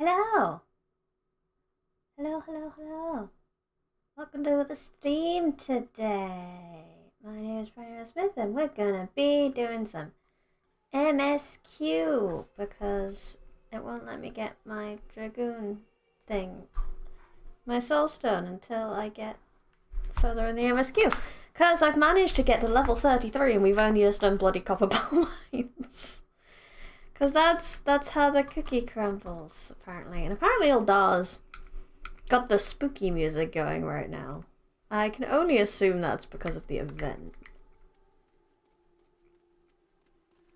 Hello! Hello. Welcome to the stream today. My name is Brian Smith and we're gonna be doing some MSQ because it won't let me get my Dragoon thing, my soulstone, until I get further in the MSQ. Because I've managed to get to level 33 and we've only just done bloody copper bell mines. Because that's how the cookie crumbles, apparently. And apparently Ildar's got the spooky music going right now. I can only assume that's because of the event.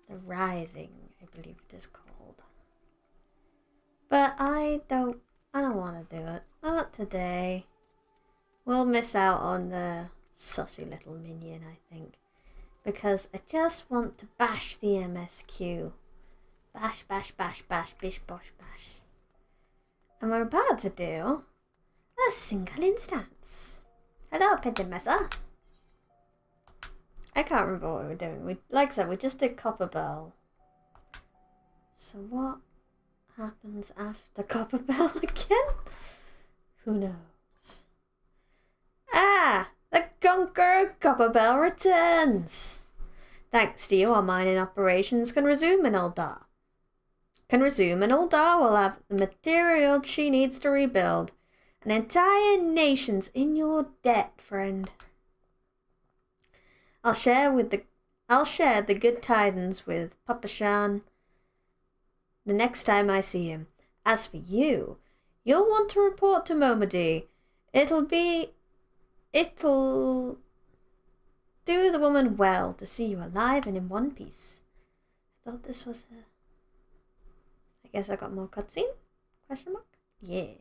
The Rising, I believe it is called. But I don't want to do it. Not today. We'll miss out on the sussy little minion, I think. Because I just want to bash the MSQ. Bash, bish, bosh, bash. And we're about to do a single instance. Hello, Pinton Messer. I can't remember what we were doing. Like I said, we just did Copper Bell. So what happens after Copper Bell again? Who knows? Ah! The conqueror Copper Bell returns! Thanks to you, our mining operations can resume in Eldar. Eldar will have the material she needs to rebuild. An entire nation's in your debt, friend. I'll share the good tidings with Papa Shan the next time I see him. As for you, you'll want to report to Momody. It'll do the woman well to see you alive and in one piece. I thought this was a... I guess I got more cutscene? Question mark? Yeah.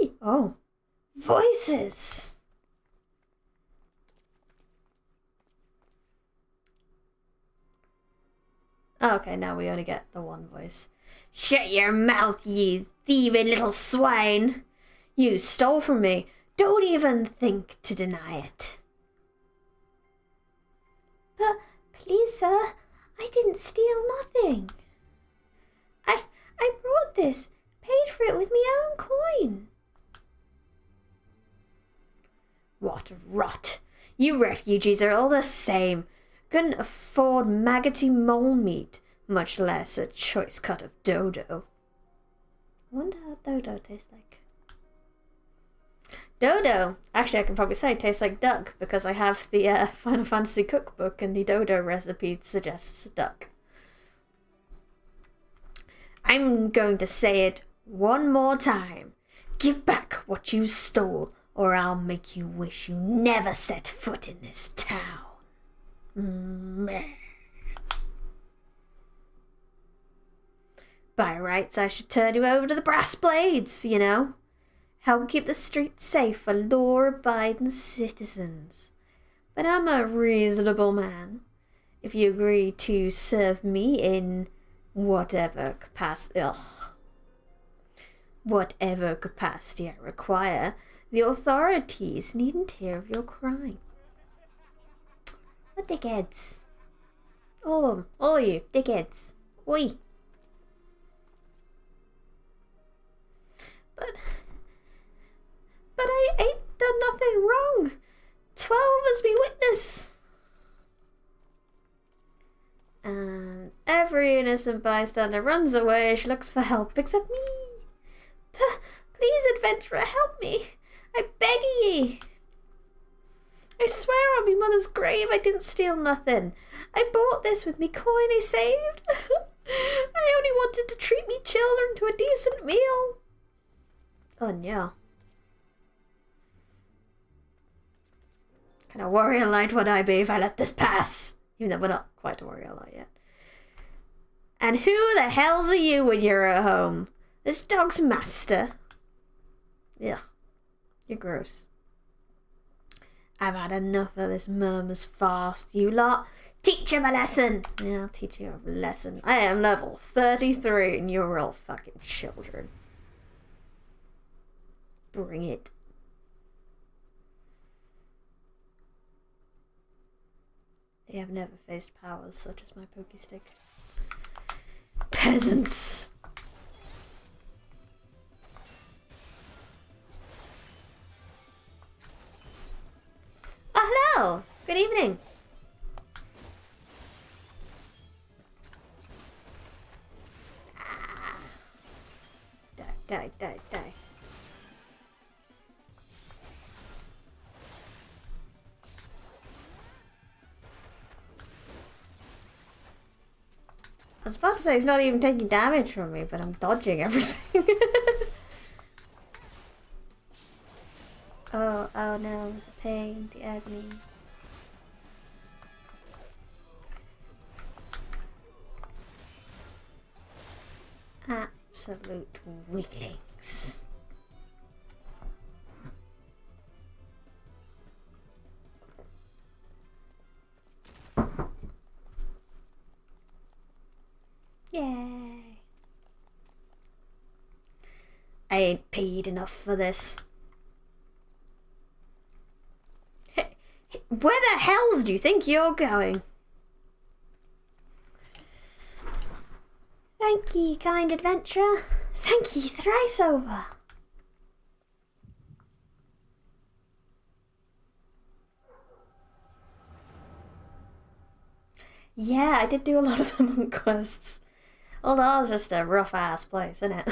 Eee! Oh. Voices! Okay, now we only get the one voice. Shut your mouth, you thieving little swine! You stole from me. Don't even think to deny it. But, please, sir, I didn't steal nothing. I brought this, paid for it with my own coin. What rot. You refugees are all the same. Couldn't afford maggoty mole meat, much less a choice cut of dodo. I wonder how dodo tastes like. Dodo! Actually, I can probably say it tastes like duck, because I have the Final Fantasy cookbook and the dodo recipe suggests duck. I'm going to say it one more time. Give back what you stole, or I'll make you wish you never set foot in this town. Meh. By rights, I should turn you over to the brass blades, you know. Help keep the streets safe for law-abiding citizens. But I'm a reasonable man. If you agree to serve me in whatever capacity I require, the authorities needn't hear of your crime. What dickheads? All you dickheads. Oi. But I ain't done nothing wrong. 12 as me witness. And Every innocent bystander runs away. She looks for help, except me. Please, adventurer, help me. I beg ye. I swear on me mother's grave I didn't steal nothing. I bought this with me coin I saved. I only wanted to treat me children to a decent meal. Oh no. Kind of warrior light would I be if I let this pass? Even though we're not quite a warrior light yet. And who the hell's are you when you're at home? This dog's master. Ugh. You're gross. I've had enough of this murmurs fast, you lot. Teach him a lesson. Yeah, I'll teach you a lesson. I am level 33 and you're all fucking children. Bring it. They have never faced powers such as my pokey stick. Peasants! Oh, hello! Good evening! Ah. Die, die, die, die. I was about to say he's not even taking damage from me, but I'm dodging everything. Oh no, the pain, the agony. Absolute weaklings. Yay. I ain't paid enough for this. Where the hells do you think you're going? Thank ye, kind adventurer. Thank ye thrice over. Yeah, I did do a lot of them on quests. Uldar's just a rough ass place, isn't it?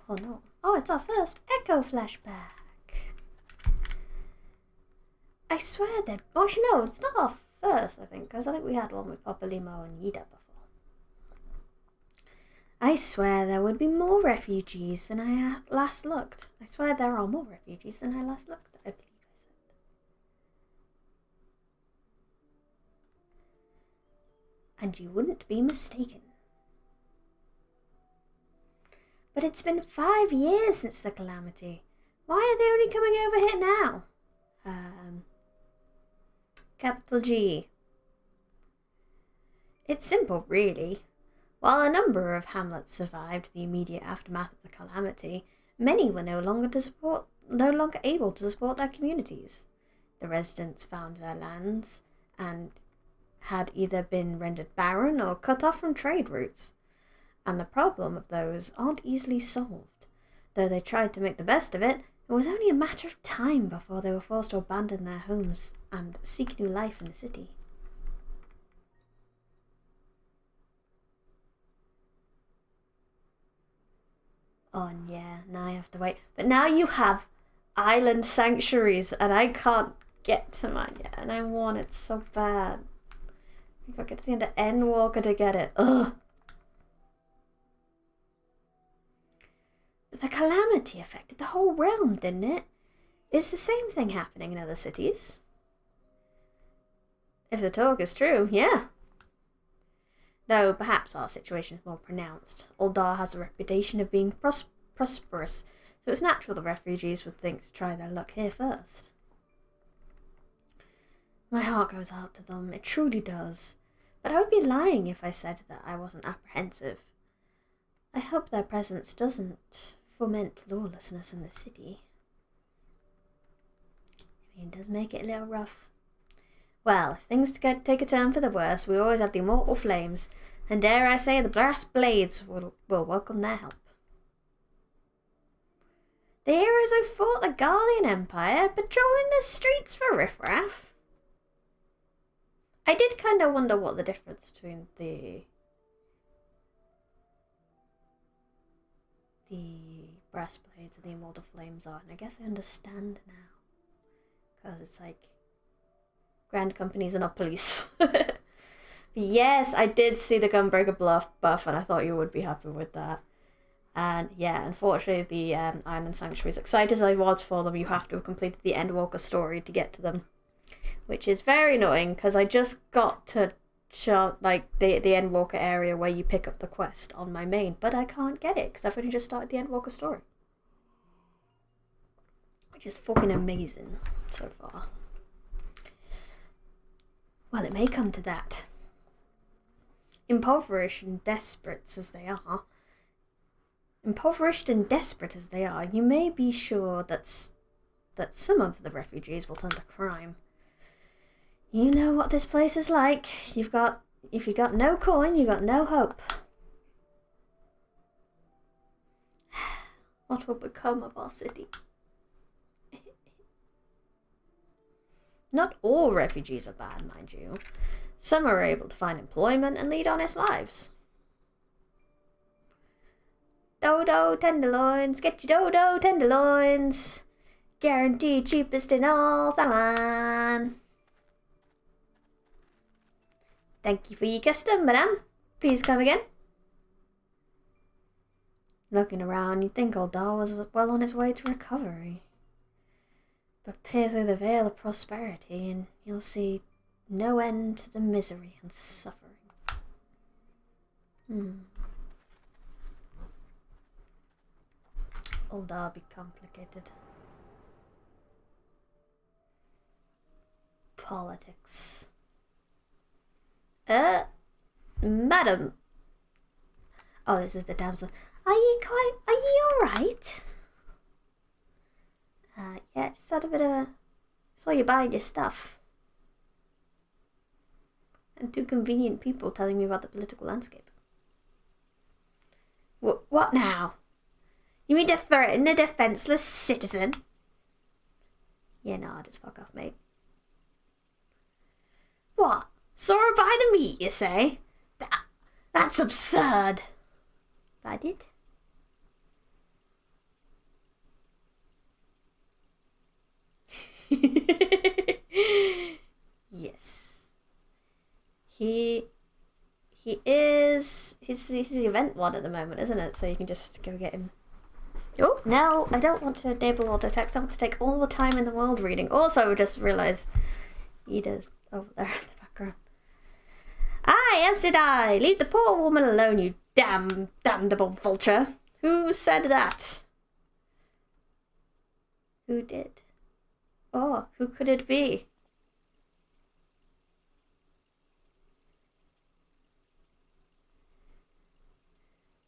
Oh no. Oh, it's our first Echo flashback. I swear that... Oh, actually, no, it's not our first, I think, because I think we had one with Papa Limo and Yida before. I swear there would be more refugees than I last looked. I swear there are more refugees than I last looked, I believe I said. And you wouldn't be mistaken. But it's been 5 years since the calamity. Why are they only coming over here now? Capital G. It's simple, really. While a number of hamlets survived the immediate aftermath of the calamity, many were no longer able to support their communities. The residents found their lands and had either been rendered barren or cut off from trade routes. And the problem of those aren't easily solved. Though they tried to make the best of it, it was only a matter of time before they were forced to abandon their homes and seek new life in the city. Oh yeah, now I have to wait. But now you have island sanctuaries and I can't get to mine yet, and I want it so bad. I've got to get to the end of Endwalker to get it. Ugh. But the calamity affected the whole realm, didn't it? Is the same thing happening in other cities? If the talk is true, yeah. Though perhaps our situation is more pronounced. Uldar has a reputation of being prosperous, so it's natural the refugees would think to try their luck here first. My heart goes out to them, it truly does. But I would be lying if I said that I wasn't apprehensive. I hope their presence doesn't foment lawlessness in the city. I mean, it does make it a little rough. Well, if things take a turn for the worse, we always have the immortal flames, and dare I say the brass blades will welcome their help. The heroes who fought the Garlean Empire, patrolling the streets for riffraff. I did kind of wonder what the difference between the breastplates and the immortal flames are, and I guess I understand now. Because it's like, grand companies are not police. Yes, I did see the Gunbreaker buff, and I thought you would be happy with that. And yeah, unfortunately, the Island Sanctuaries, excited as I was for them, you have to have completed the Endwalker story to get to them. Which is very annoying, because I just got to like the Endwalker area where you pick up the quest on my main, but I can't get it, because I've only just started the Endwalker story. Which is fucking amazing so far. Well, it may come to that. Impoverished and desperate as they are, you may be sure that some of the refugees will turn to crime. You know what this place is like. If you got no coin, you got no hope. What will become of our city? Not all refugees are bad, mind you. Some are able to find employment and lead honest lives. Dodo tenderloins, get your dodo tenderloins. Guaranteed cheapest in all the land. Thank you for your custom, madame. Please come again. Looking around, you'd think old Dar was well on his way to recovery. But peer through the veil of prosperity and you'll see no end to the misery and suffering. Old Dar be complicated. Politics. Madam. Oh, this is the damsel. Are you alright? Yeah, just had a bit of a... Saw you buying your stuff. And two convenient people telling me about the political landscape. What now? You mean to threaten a defenseless citizen? Yeah, no, just fuck off, mate. What? Saw her buy the meat, you say? That's absurd. I did. Yes. He's the event one at the moment, isn't it? So you can just go get him. Oh, no, I don't want to enable auto text. I want to take all the time in the world reading. Also, I just realised he does over there in the background. Aye, as did I. Leave the poor woman alone, you damnable vulture. Who said that? Who did? Oh, who could it be?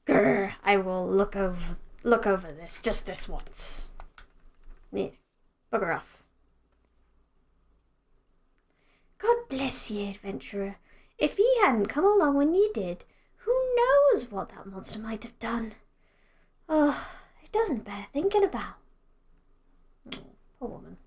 Grr, I will look over this, just this once. Yeah, bugger off. God bless ye, adventurer. If he hadn't come along when you did, who knows what that monster might have done? Oh, it doesn't bear thinking about. Oh, poor woman.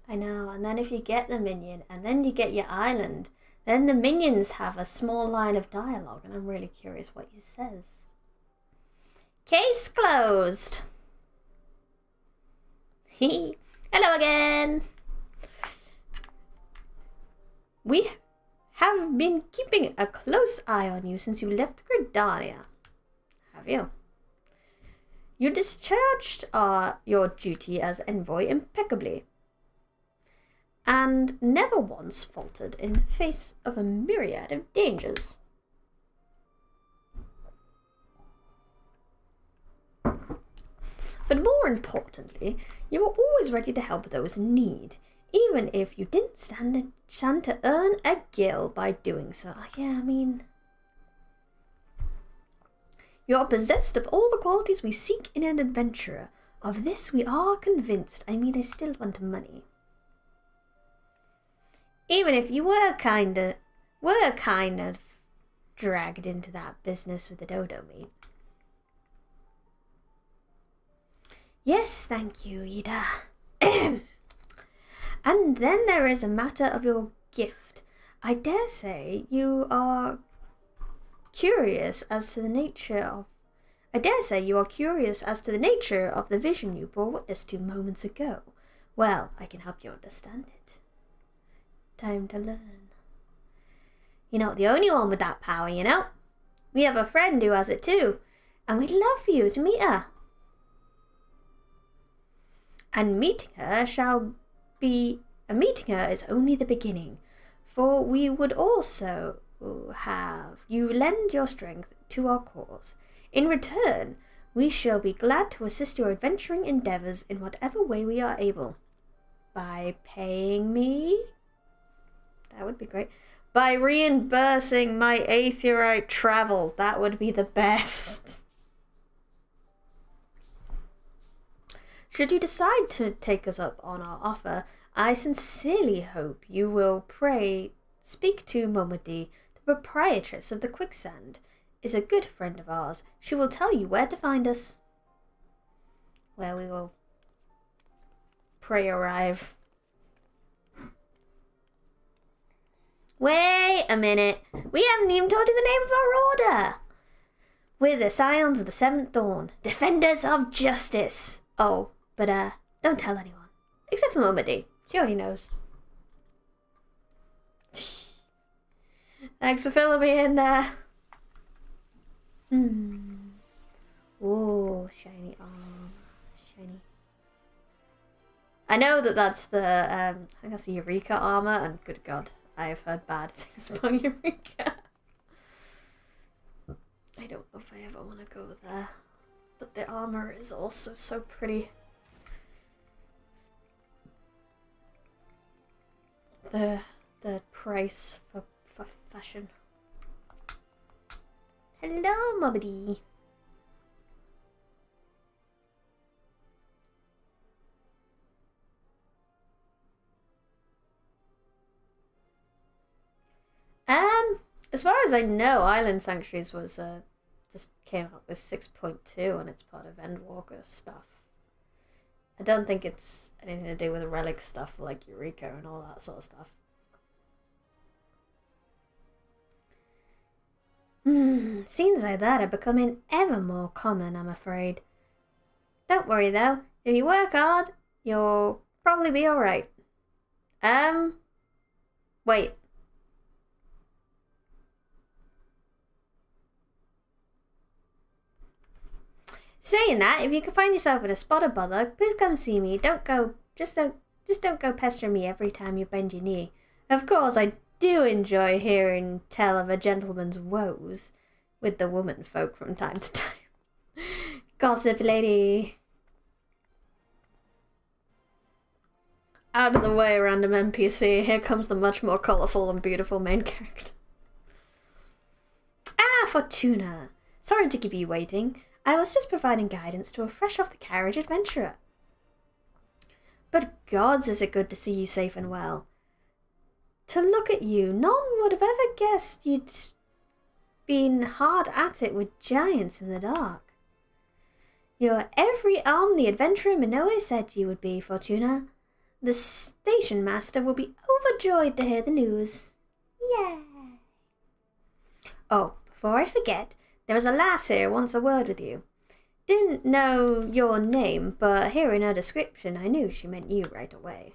I know, and then if you get the minion, and then you get your island, then the minions have a small line of dialogue, and I'm really curious what he says. Case closed. Hello again. We have been keeping a close eye on you since you left Gridania. Have you? You discharged your duty as envoy impeccably, and never once faltered in the face of a myriad of dangers. But more importantly, you were always ready to help those in need, even if you didn't stand to earn a gil by doing so. Yeah, I mean, you are possessed of all the qualities we seek in an adventurer. Of this we are convinced. I mean, I still want money. Even if you were kind of dragged into that business with the dodo meat. Yes, thank you, Ida. And then there is a matter of your gift. I dare say you are curious as to the nature of the vision you bore witness to moments ago. Well, I can help you understand it. Time to learn. You're not the only one with that power, you know. We have a friend who has it too, and we'd love for you to meet her. And meeting her is only the beginning, for we would also have you lend your strength to our cause. In return, we shall be glad to assist your adventuring endeavours in whatever way we are able. By paying me? That would be great. By reimbursing my aetheryte travel. That would be the best. Should you decide to take us up on our offer, I sincerely hope you will speak to Momodi, the proprietress of the Quicksand. Is a good friend of ours. She will tell you where to find us. Where we will arrive. Wait a minute. We haven't even told you the name of our order. We're the Scions of the Seventh Dawn, Defenders of Justice. Oh, but don't tell anyone. Except for Momodi. She already knows. Thanks for filling me in there. Oh, shiny arm. Shiny. I know that's the, I think that's the Eureka armor, and good god, I have heard bad things about Eureka. I don't know if I ever want to go there. But the armor is also so pretty. The price for fashion. Hello, Mobbity. As far as I know, Island Sanctuaries was just came out with 6.2 and it's part of Endwalker stuff. I don't think it's anything to do with the relic stuff like Eureka and all that sort of stuff. Scenes like that are becoming ever more common, I'm afraid. Don't worry though, if you work hard, you'll probably be alright. Wait. Saying that, if you can find yourself in a spot of bother, please come see me. Just don't go pestering me every time you bend your knee. Of course, I do enjoy hearing tell of a gentleman's woes with the woman folk from time to time. Gossip lady. Out of the way, random NPC. Here comes the much more colourful and beautiful main character. Ah, Fortuna. Sorry to keep you waiting. I was just providing guidance to a fresh-off-the-carriage adventurer. But gods, is it good to see you safe and well. To look at you, none would have ever guessed you'd been hard at it with giants in the dark. You're every arm the adventurer Minoe said you would be, Fortuna. The station master will be overjoyed to hear the news. Yay! Oh, before I forget, there was a lass here who wants a word with you. Didn't know your name, but hearing her description, I knew she meant you right away.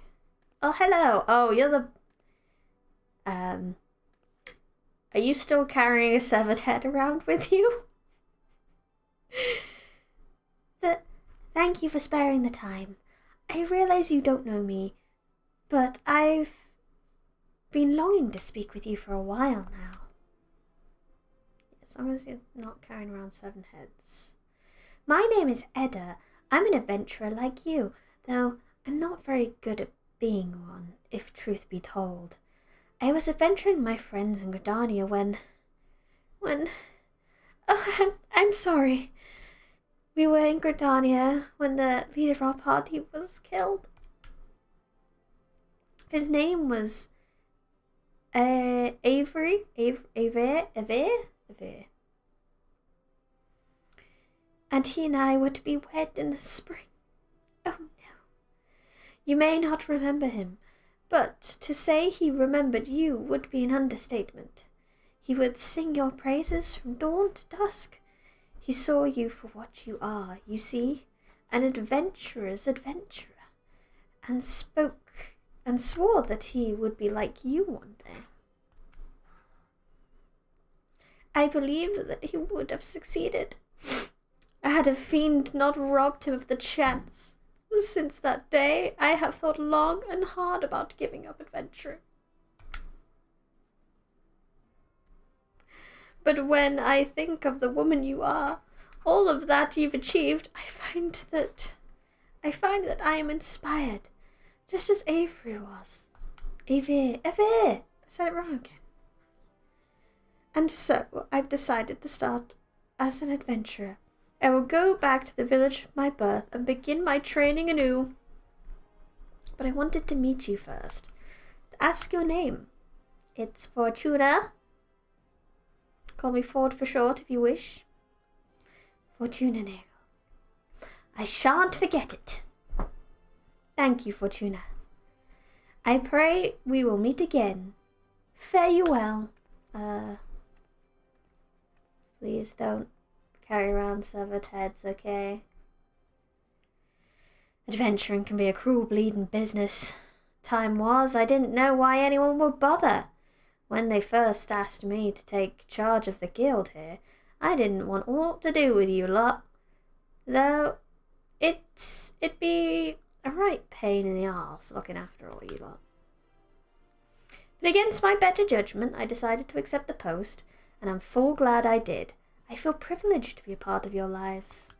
Oh, hello. Oh, you're the... Are you still carrying a severed head around with you? Thank you for sparing the time. I realize you don't know me, but I've been longing to speak with you for a while now. As long as you're not carrying around 7 heads. My name is Edda. I'm an adventurer like you, though I'm not very good at being one, if truth be told. I was adventuring with my friends in Gridania when... Oh, I'm sorry. We were in Gridania when the leader of our party was killed. His name was... Avery? Avery? And he and I were to be wed in the spring. You may not remember him, but to say he remembered you would be an understatement. He would sing your praises from dawn to dusk. He saw you for what you are, you see, an adventurer's adventurer, and spoke and swore that he would be like you one day. I believe that he would have succeeded, had a fiend not robbed him of the chance. Since that day, I have thought long and hard about giving up adventuring. But when I think of the woman you are, all of that you've achieved, I find that I am inspired, just as Avery was. Avery, I said it wrong again. And so I've decided to start as an adventurer. I will go back to the village of my birth and begin my training anew. But I wanted to meet you first, to ask your name. It's Fortuna. Call me Ford for short if you wish. Fortuna Nagel. I shan't forget it. Thank you, Fortuna. I pray we will meet again. Fare you well. Please don't carry around severed heads, okay? Adventuring can be a cruel bleeding business. Time was, I didn't know why anyone would bother. When they first asked me to take charge of the guild here, I didn't want aught to do with you lot. Though it'd be a right pain in the arse looking after all you lot. But against my better judgment, I decided to accept the post, and I'm full glad I did. I feel privileged to be a part of your lives.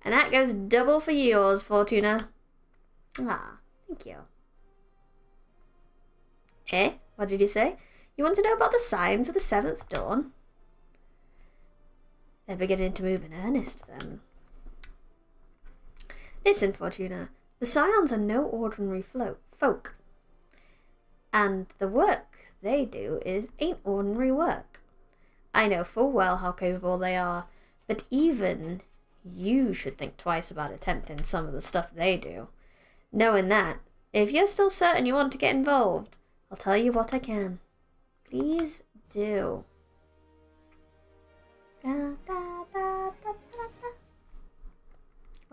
And that goes double for yours, Fortuna. Ah, thank you. Eh? What did you say? You want to know about the signs of the seventh dawn? They're beginning to move in earnest, then. Listen, Fortuna. The Scions are no ordinary folk. And the work they do ain't ordinary work. I know full well how capable they are, but even you should think twice about attempting some of the stuff they do. Knowing that, if you're still certain you want to get involved, I'll tell you what I can. Please do. Oh,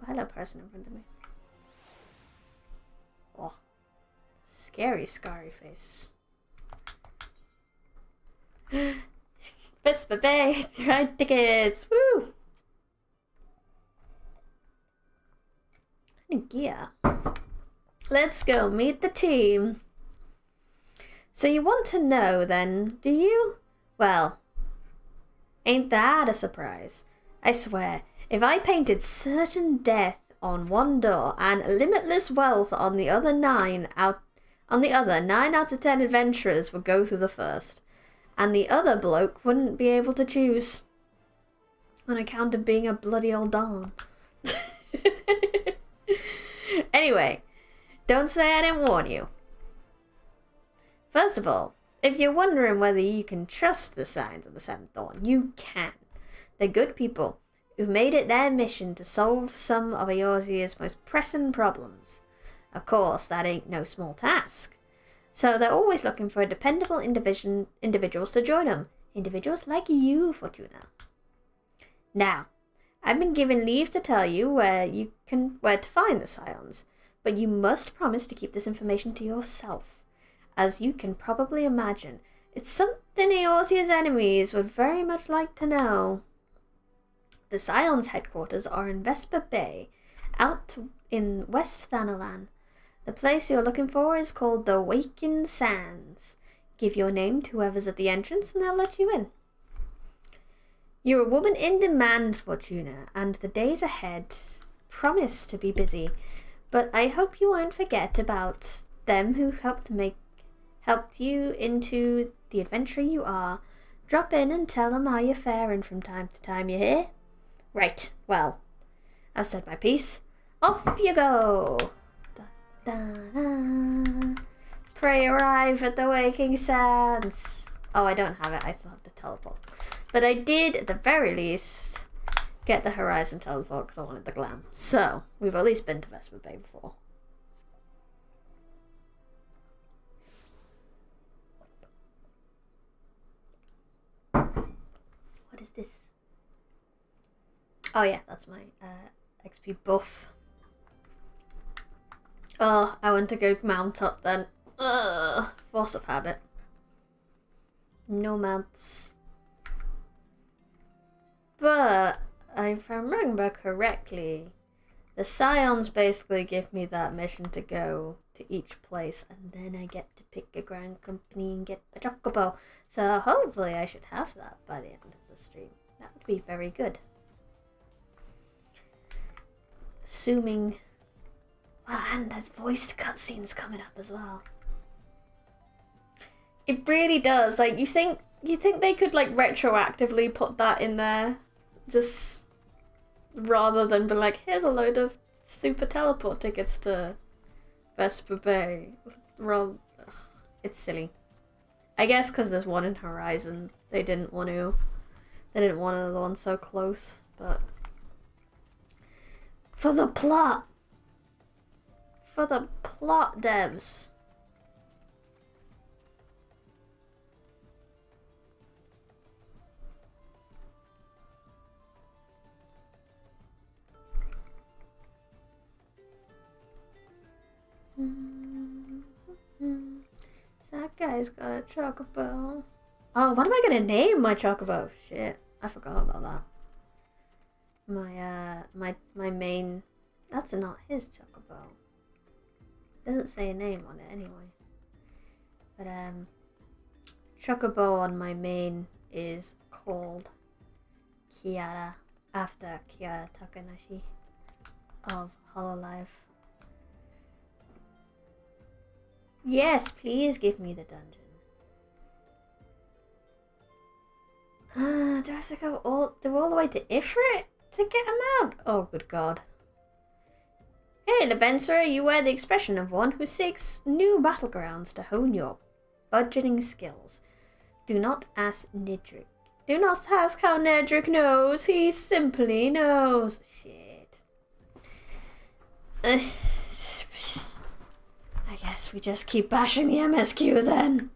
hello, person in front of me. Oh, scary, scary face. Vespa Bay, 3 tickets, woo! Yeah. Let's go meet the team. So you want to know then, do you? Well, ain't that a surprise? I swear, if I painted certain death on one door and limitless wealth on the other 9 out of 10 adventurers would go through the first, and the other bloke wouldn't be able to choose on account of being a bloody old Don. Anyway, don't say I didn't warn you. First of all, if you're wondering whether you can trust the signs of the Seventh Dawn, you can. They're good people who've made it their mission to solve some of Eorzea's most pressing problems. Of course, that ain't no small task. So they're always looking for dependable individuals to join them. Individuals like you, Fortuna. Now, I've been given leave to tell you where to find the Scions, but you must promise to keep this information to yourself. As you can probably imagine, it's something Eorzea's enemies would very much like to know. The Scions' headquarters are in Vesper Bay, out in West Thanalan. The place you're looking for is called the Waking Sands. Give your name to whoever's at the entrance and they'll let you in. You're a woman in demand, Fortuna, and the days ahead promise to be busy, but I hope you won't forget about them who helped you into the adventurer you are. Drop in and tell them how you're faring from time to time, you hear? Right, well, I've said my piece. Off you go! Da, da, da. Pray arrive at the Waking Sands. Oh, I don't have it, I still have the teleport. But I did, at the very least, get the Horizon teleport because I wanted the glam. So, we've at least been to Vesper Bay before. What is this? Oh yeah, that's my XP buff. Oh, I want to go mount up then. Force of habit. No mounts. But if I remember correctly, the Scions basically give me that mission to go to each place, and then I get to pick a Grand Company and get a Chocobo. So hopefully I should have that by the end of the stream. That would be very good. Assuming... Wow, and there's voiced cutscenes coming up as well. It really does. Like, you think they could, like, retroactively put that in there? Just... rather than be like, here's a load of super teleport tickets to Vesper Bay. It's silly. I guess because there's one in Horizon, they didn't want another one so close, but for the plot, devs. That guy's got a chocobo. Oh, what am I gonna name my chocobo? Shit, I forgot about that. My main. That's not his chocobo. Doesn't say a name on it anyway. But chocobo on my main is called Kiara, after Kiara Takanashi of Hololive. Yes, please give me the dungeon. Do I have to go all the way to Ifrit to get him out? Oh, good God. Hey, Levenser, you wear the expression of one who seeks new battlegrounds to hone your budgeting skills. Do not ask Nidric. Do not ask how Nidric knows. He simply knows. Shit. I guess we just keep bashing the MSQ then.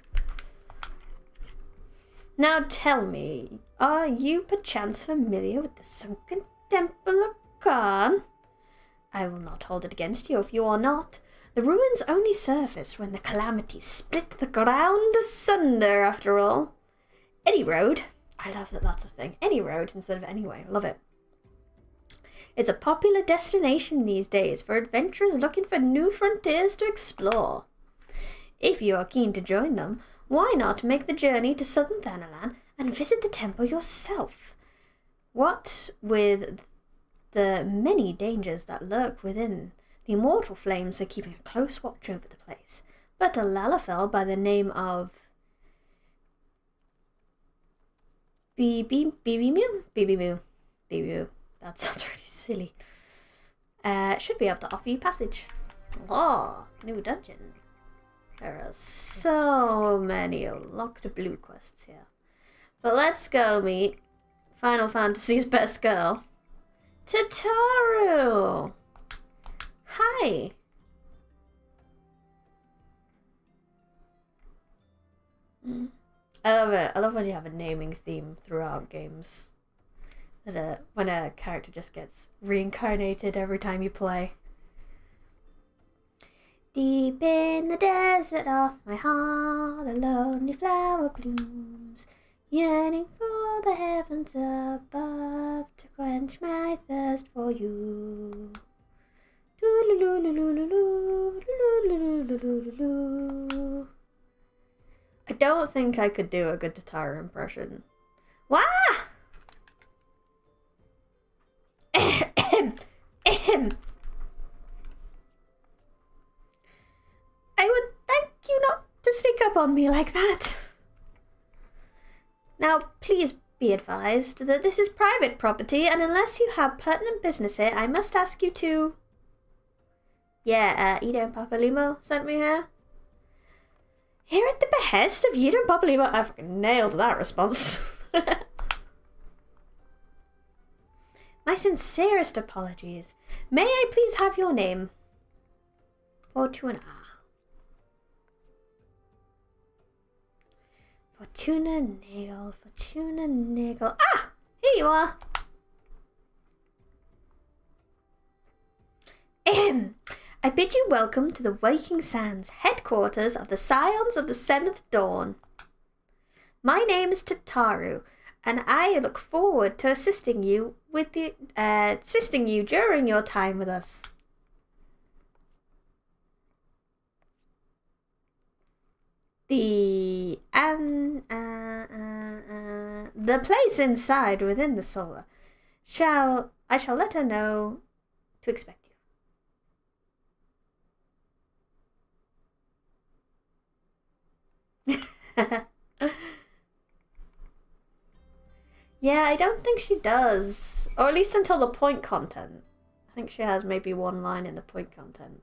Now tell me, are you perchance familiar with the sunken temple of Khan? I will not hold it against you if you are not. The ruins only surfaced when the calamity split the ground asunder, after all. Any road. I love that that's a thing. Any road instead of anyway. Love it. It's a popular destination these days for adventurers looking for new frontiers to explore. If you are keen to join them, why not make the journey to southern Thanalan and visit the temple yourself? What with the many dangers that lurk within, the immortal flames are keeping a close watch over the place. But a Lalafell by the name of Bibimu. That sounds really silly. Should be able to offer you passage. Oh, new dungeon. There are so many locked blue quests here. But let's go meet Final Fantasy's best girl, Tataru! Hi! I love it. I love when you have a naming theme throughout games. That when a character just gets reincarnated every time you play. Deep in the desert of my heart, a lonely flower blooms, yearning for the heavens above to quench my thirst for you. I don't think I could do a good Tataru impression. Wah! I would thank you not to sneak up on me like that. Now, please be advised that this is private property, and unless you have pertinent business here, I must ask you to... Yeah, Ida and Papalimo sent me here. Here at the behest of Ida and Papalimo. I fucking nailed that response. My sincerest apologies. May I please have your name? Fortuna. Fortuna Nagel, Fortuna Nagel. Ah! Here you are! Ahem! I bid you welcome to the Waking Sands, headquarters of the Scions of the Seventh Dawn. My name is Tataru, and I look forward to assisting you during your time with us. The place inside within the solar I shall let her know to expect you. Yeah, I don't think she does, or at least until the point content. I think she has maybe one line in the point content.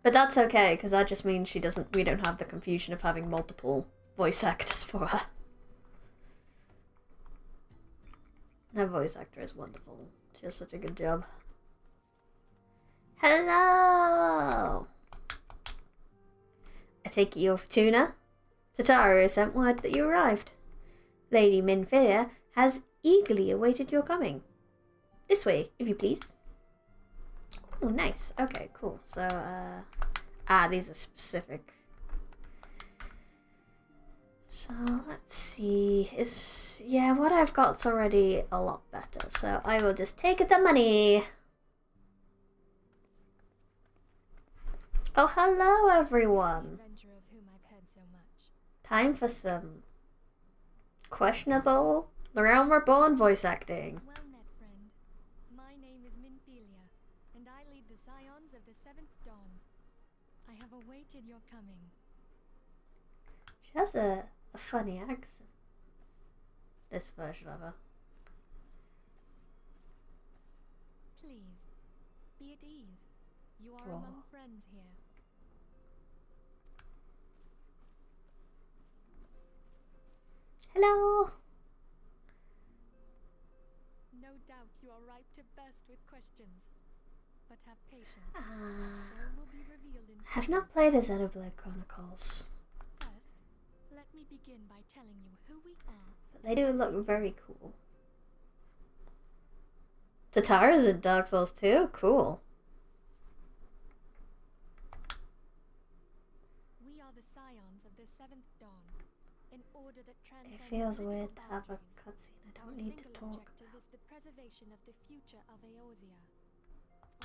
But that's okay, because that just means we don't have the confusion of having multiple voice actors for her. Her voice actor is wonderful. She does such a good job. Hello! I take it you're Fortuna? Tataru sent word that you arrived. Lady Minfia has eagerly awaited your coming. This way, if you please. Oh, nice. Okay, cool. So, these are specific. So, let's see. Yeah, what I've got's already a lot better. So, I will just take the money. Oh, hello, everyone. Time for some questionable The Realm Reborn voice acting. Well met, friend. My name is Minfilia, and I lead the Scions of the Seventh Dawn. I have awaited your coming. She has a funny accent. This version of her. Please, be at ease. You are among friends here. Hello. No doubt you are ripe to burst with questions. But have patience. All will be revealed in Have not played as Xenoblade Chronicles. First, let me begin by telling you who we are. But they do look very cool. Tataru's in Dark Souls 2? Cool. We are the Scions of the Seventh Dawn. In order that It feels weird to have a cutscene I don't need to talk objective is the preservation of the future of Eorzea.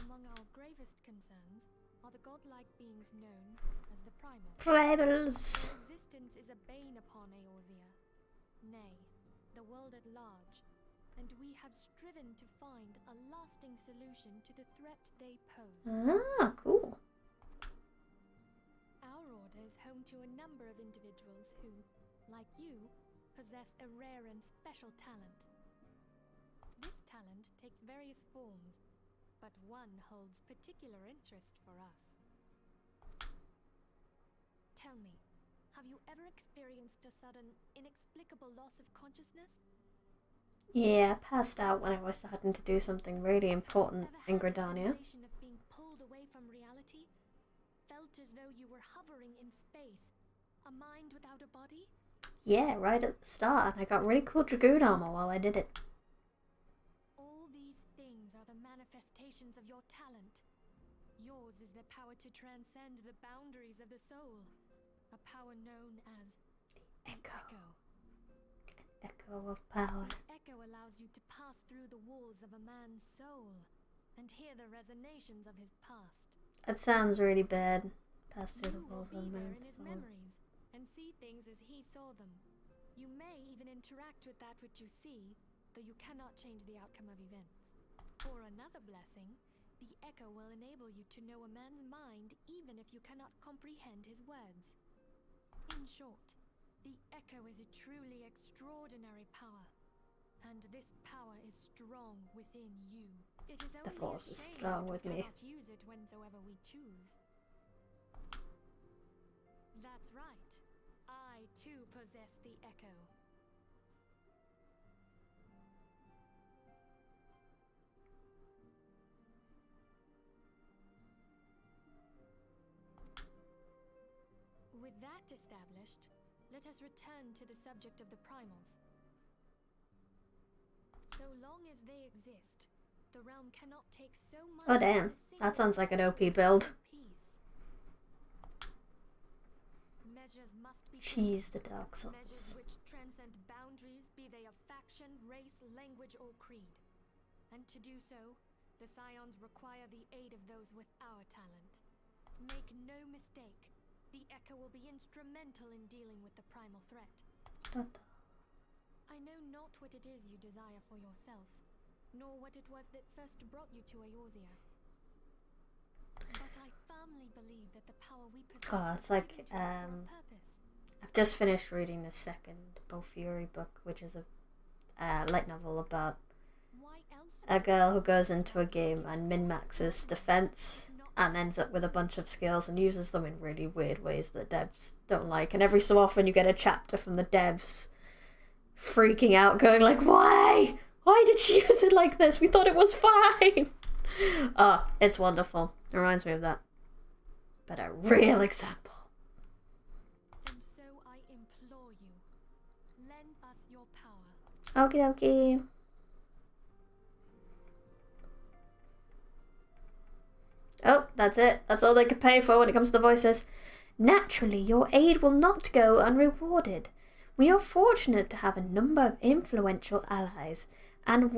Among our gravest concerns are the godlike beings known as the Primals. Primals! Their existence is a bane upon Eorzea, nay, the world at large, and we have striven to find a lasting solution to the threat they pose. Ah, cool. Our order is home to a number of individuals who, like you, possess a rare and special talent. This talent takes various forms, but one holds particular interest for us. Tell me, have you ever experienced a sudden, inexplicable loss of consciousness? Yeah, I passed out when I was starting to do something really important in Gridania. Ever had the sensation of being pulled away from reality? Felt as though you were hovering in space? A mind without a body? Yeah, right at the start. I got really cool Dragoon armor while I did it. All these things are the manifestations of your talent. Yours is the power to transcend the boundaries of the soul. A power known as the Echo. Echo of power. The Echo allows you to pass through the walls of a man's soul and hear the resonations of his past. That sounds really bad. Pass through the You will walls of be there man's in his soul. memories and see things as he saw them. You may even interact with that which you see, though you cannot change the outcome of events. For another blessing, the Echo will enable you to know a man's mind even if you cannot comprehend his words. In short, the Echo is a truly extraordinary power, and this power is strong within you. It is only Force a is shame strong that with we me. cannot use it whensoever we choose. That's right. I too possess the Echo. With that established, let us return to the subject of the primals. So long as they exist, the realm cannot take so much. Oh damn, that sounds like an OP build. Measures must be She's the Dark measures Souls. which transcend boundaries, be they of faction, race, language, or creed. And to do so, the Scions require the aid of those with our talent. Make no mistake, the Echo will be instrumental in dealing with the primal threat. I know not what it is you desire for yourself, nor what it was that first brought you to Eorzea. But I firmly believe that the power we possess Oh, it's like, for a purpose. I've just finished reading the second Fury book, which is a light novel about Why else a girl who goes into a game and min-maxes defense and ends up with a bunch of skills and uses them in really weird ways that devs don't like. And every so often you get a chapter from the devs freaking out, going like, why? Why did she use it like this? We thought it was fine. Oh, it's wonderful. It reminds me of that. But a real example. And so I implore you, lend us your power. Okie dokie. Oh, that's it. That's all they could pay for when it comes to the voices. Naturally, your aid will not go unrewarded. We are fortunate to have a number of influential allies, and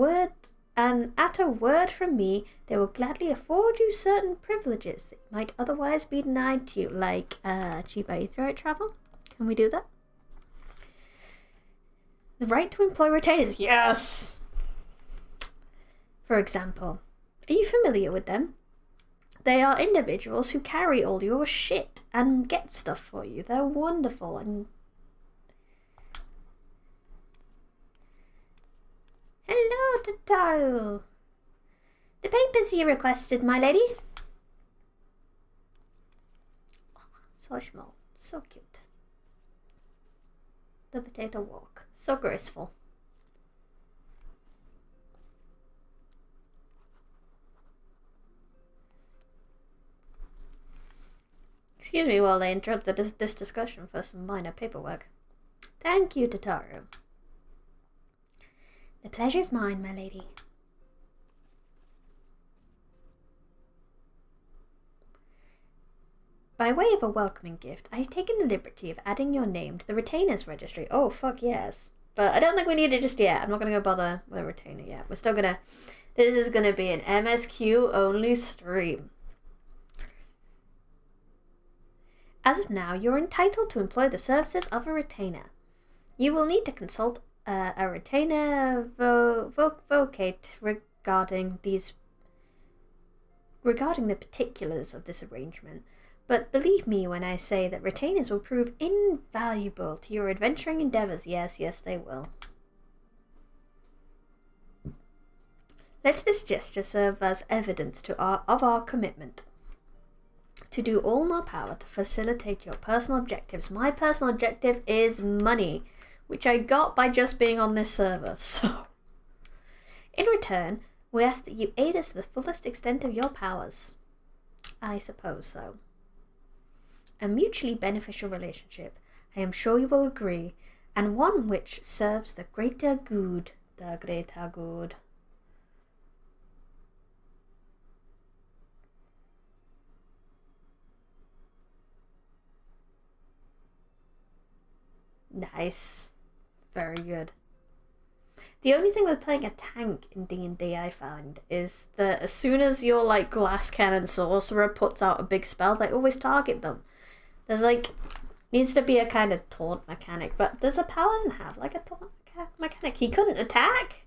at a word from me, they will gladly afford you certain privileges that might otherwise be denied to you, like cheap aetheryte travel. Can we do that? The right to employ retainers. Yes! For example, are you familiar with them? They are individuals who carry all your shit and get stuff for you. They're wonderful and... Hello, Tataru. The papers you requested, my lady. Oh, so small, so cute. The potato walk, so graceful. Excuse me while they interrupt this discussion for some minor paperwork. Thank you, Tataru. The pleasure's mine, my lady. By way of a welcoming gift, I have taken the liberty of adding your name to the retainers registry. Oh, fuck yes. But I don't think we need it just yet. I'm not going to go bother with a retainer yet. We're still going to... This is going to be an MSQ only stream. As of now, you're entitled to employ the services of a retainer. You will need to consult a retainer vocate regarding the particulars of this arrangement. But believe me when I say that retainers will prove invaluable to your adventuring endeavours. Yes, they will. Let this gesture serve as evidence of our commitment to do all in our power to facilitate your personal objectives. My personal objective is money, which I got by just being on this server. So, in return, we ask that you aid us to the fullest extent of your powers. I suppose so. A mutually beneficial relationship, I am sure you will agree, and one which serves the greater good. The greater good. Nice. Very good. The only thing with playing a tank in D&D I find is that as soon as your like glass cannon sorcerer puts out a big spell, they always target them. There's like needs to be a kind of taunt mechanic, but does a paladin have like a taunt mechanic? He couldn't attack,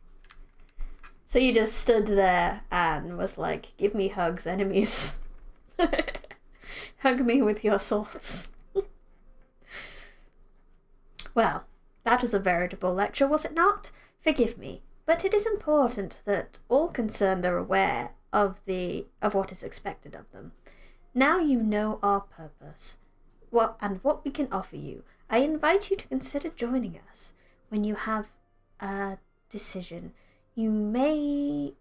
so you just stood there and was like, "Give me hugs, enemies. Hug me with your swords." Well, that was a veritable lecture, was it not? Forgive me, but it is important that all concerned are aware of what is expected of them. Now you know our purpose, what we can offer you. I invite you to consider joining us. When you have a decision, you may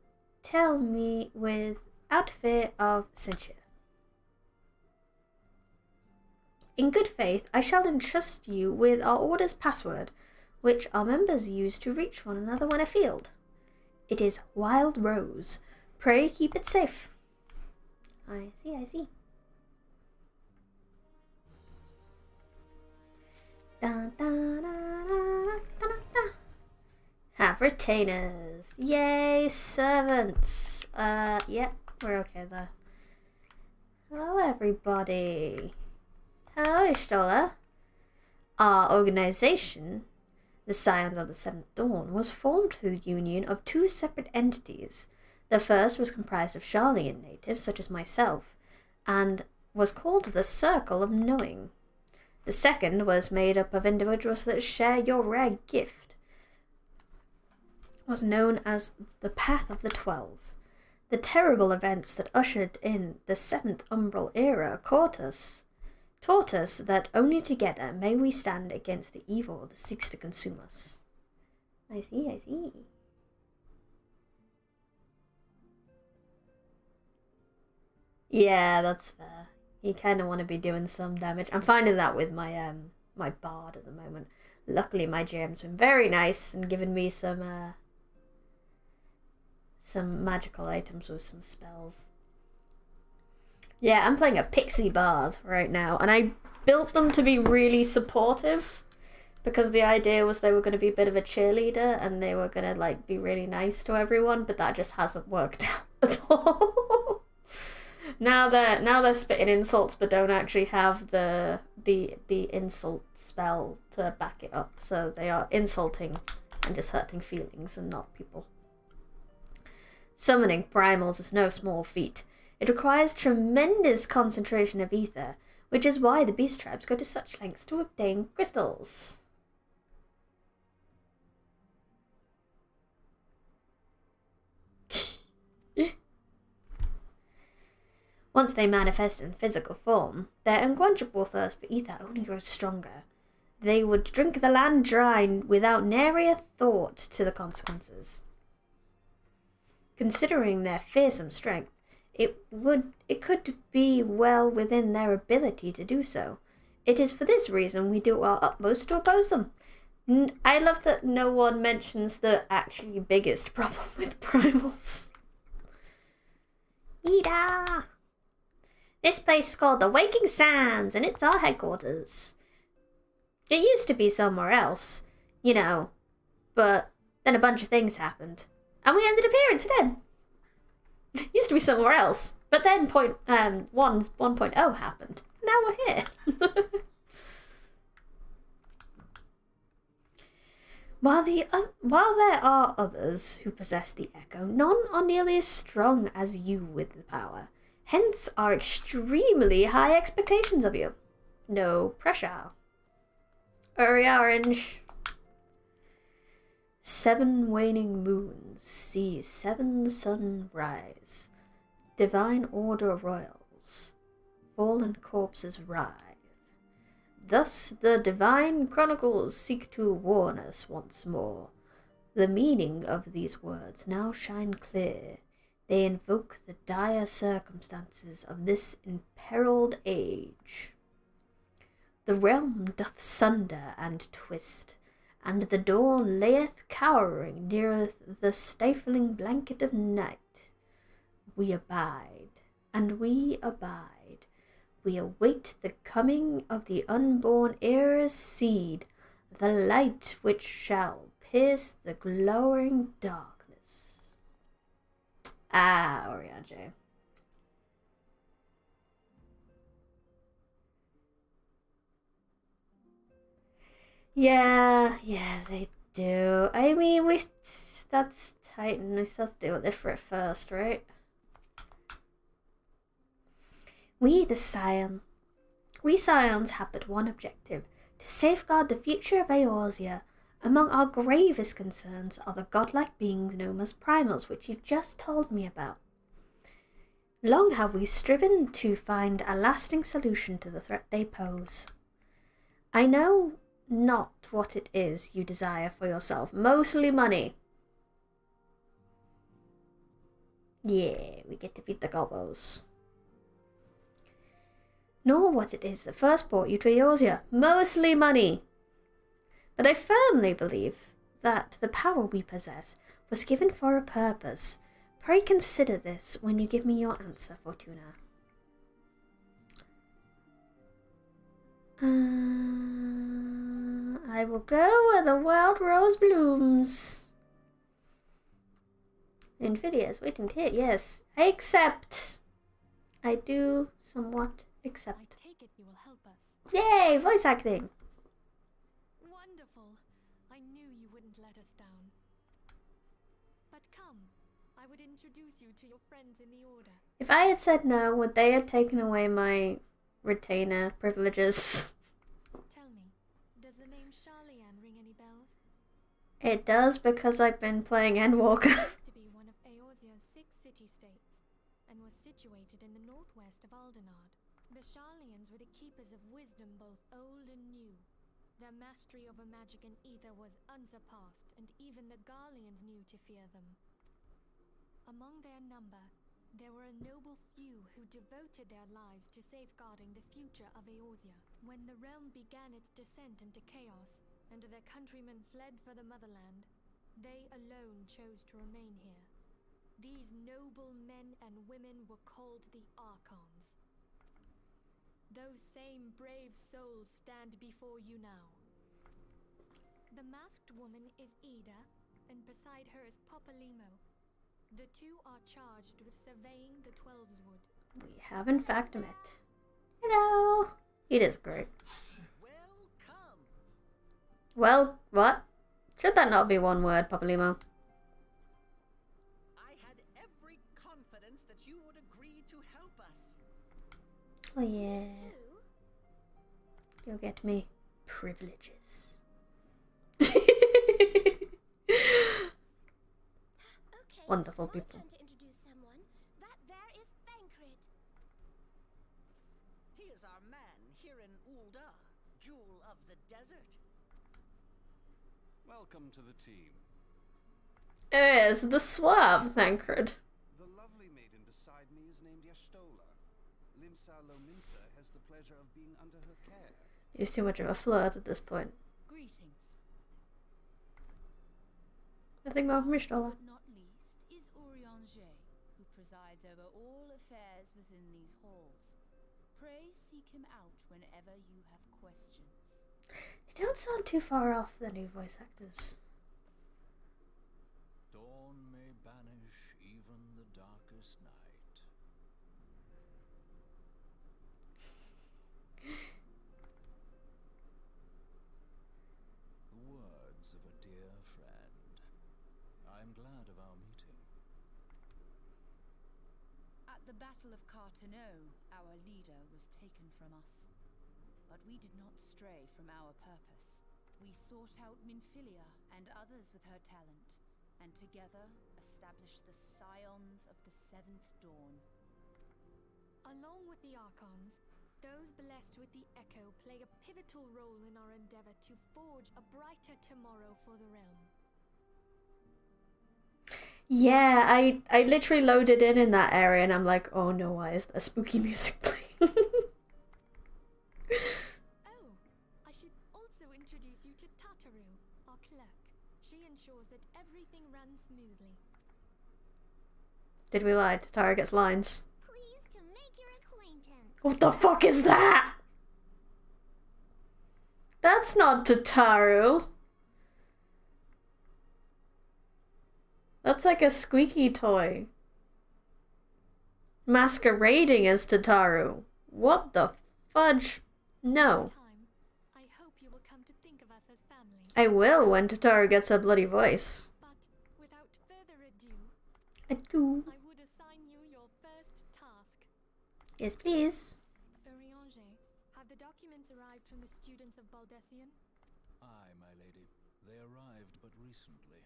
tell me without fear of censure. In good faith, I shall entrust you with our order's password, which our members use to reach one another when afield. It is Wild Rose. Pray keep it safe. I see. Have retainers. Yay, servants. Yep, we're okay there. Hello, everybody. Hello, Stola. Our organization, the Scions of the Seventh Dawn, was formed through the union of two separate entities. The first was comprised of Charlian natives, such as myself, and was called the Circle of Knowing. The second was made up of individuals that share your rare gift, was known as the Path of the 12. The terrible events that ushered in the Seventh Umbral Era taught us that only together may we stand against the evil that seeks to consume us. I see. Yeah, that's fair. You kind of want to be doing some damage. I'm finding that with my my bard at the moment. Luckily, my GM's been very nice and given me some magical items with some spells. Yeah, I'm playing a pixie bard right now, and I built them to be really supportive because the idea was they were going to be a bit of a cheerleader and they were going to like be really nice to everyone, but that just hasn't worked out at all. Now they're spitting insults but don't actually have the insult spell to back it up, so they are insulting and just hurting feelings and not people. Summoning primals is no small feat. It requires tremendous concentration of ether, which is why the beast tribes go to such lengths to obtain crystals. Once they manifest in physical form, their unquenchable thirst for ether only grows stronger. They would drink the land dry without nary a thought to the consequences. Considering their fearsome strength, it could be well within their ability to do so. It is for this reason we do our utmost to oppose them. I love that no one mentions the actually biggest problem with primals. Ida! This place is called the Waking Sands, and it's our headquarters. It used to be somewhere else, but then a bunch of things happened, and we ended up here instead. It used to be somewhere else, but then 1.0 happened. Now we're here. While there are others who possess the echo, none are nearly as strong as you with the power. Hence our extremely high expectations of you. No pressure. Orange. 7 waning moons see 7 sunrise. Divine order royals. Fallen corpses writhe. Thus the divine chronicles seek to warn us once more. The meaning of these words now shine clear. They invoke the dire circumstances of this imperiled age. The realm doth sunder and twist, and the dawn layeth cowering neareth the stifling blanket of night. We abide, and we abide. We await the coming of the unborn era's seed, the light which shall pierce the glowering darkness. Ah, Oriange. Yeah, they do. I mean, that's Titan. We still have to deal with it for it first, right? We Scions have but one objective, to safeguard the future of Eorzea. Among our gravest concerns are the godlike beings known as primals, which you just told me about. Long have we striven to find a lasting solution to the threat they pose. I know not what it is you desire for yourself, mostly money. Yeah, we get to beat the gobos. nor what it is that first brought you to Eorzea. Mostly money. But I firmly believe that the power we possess was given for a purpose. Pray consider this when you give me your answer, Fortuna. I will go where the wild rose blooms. Infidia is waiting to hear. Yes, I accept. I do somewhat accept. I take it you will help us. Yay, voice acting. Wonderful. I knew you wouldn't let us down. But come, I would introduce you to your friends in the Order. If I had said no, would they have taken away my retainer privileges? Tell me, does the name Charlian ring any bells? It does, because I've been playing Endwalker. It used to be one of Eorzea's 6 city-states, and was situated in the northwest of Aldenard. The Charlians were the keepers of wisdom both old and new. Their mastery over magic and ether was unsurpassed, and even the Garleans knew to fear them. Among their number, there were a noble few who devoted their lives to safeguarding the future of Eorzea. When the realm began its descent into chaos, and their countrymen fled for the motherland, they alone chose to remain here. These noble men and women were called the Archons. Those same brave souls stand before you now. The masked woman is Ida, and beside her is Popolimo. The two are charged with surveying the Twelveswood. We have in fact met. Hello. It is great. Welcome. Well, what? Should that not be one word, Popolimo? I had every confidence that you would agree to help us. Oh yeah. You'll get me privileges. Okay, Wonderful my people. turn to introduce someone. That there is Thancred. He is our man here in Ulda, Jewel of the Desert. Welcome to the team. It is the suave Thancred. The lovely maiden beside me is named Yastola. Limsa Lominsa has the pleasure of being under her care. He's too much of a flirt at this point. Greetings. Nothing more from Yastola. But not least is Urianger, who presides over all affairs within these halls. Pray seek him out whenever you have questions. They don't sound too far off, the new voice actors. Dawn may banish even the darkest night. The words of a dear friend. I'm glad of our meeting. At the Battle of Carteneau, our leader was taken from us. But we did not stray from our purpose. We sought out Minfilia and others with her talent, and together established the Scions of the Seventh Dawn. Along with the Archons, those blessed with the Echo play a pivotal role in our endeavor to forge a brighter tomorrow for the realm. Yeah, I literally loaded in that area and I'm like, oh no, why is there spooky music playing? Oh, I should also introduce you to Tataru, our clerk. She ensures that everything runs smoothly. Did we lie? Tara gets lines. Pleased to make your acquaintance. What the fuck is that? That's not Tataru. That's like a squeaky toy. Masquerading as Tataru. What the fudge? No. Time, I hope you will come to think of us as family. I will when Tataru gets her bloody voice. But without further ado, I do. I would assign you your first task. Yes, please. Urianger, have the documents arrived from the students of Baldessian? Aye, my lady. They arrived but recently.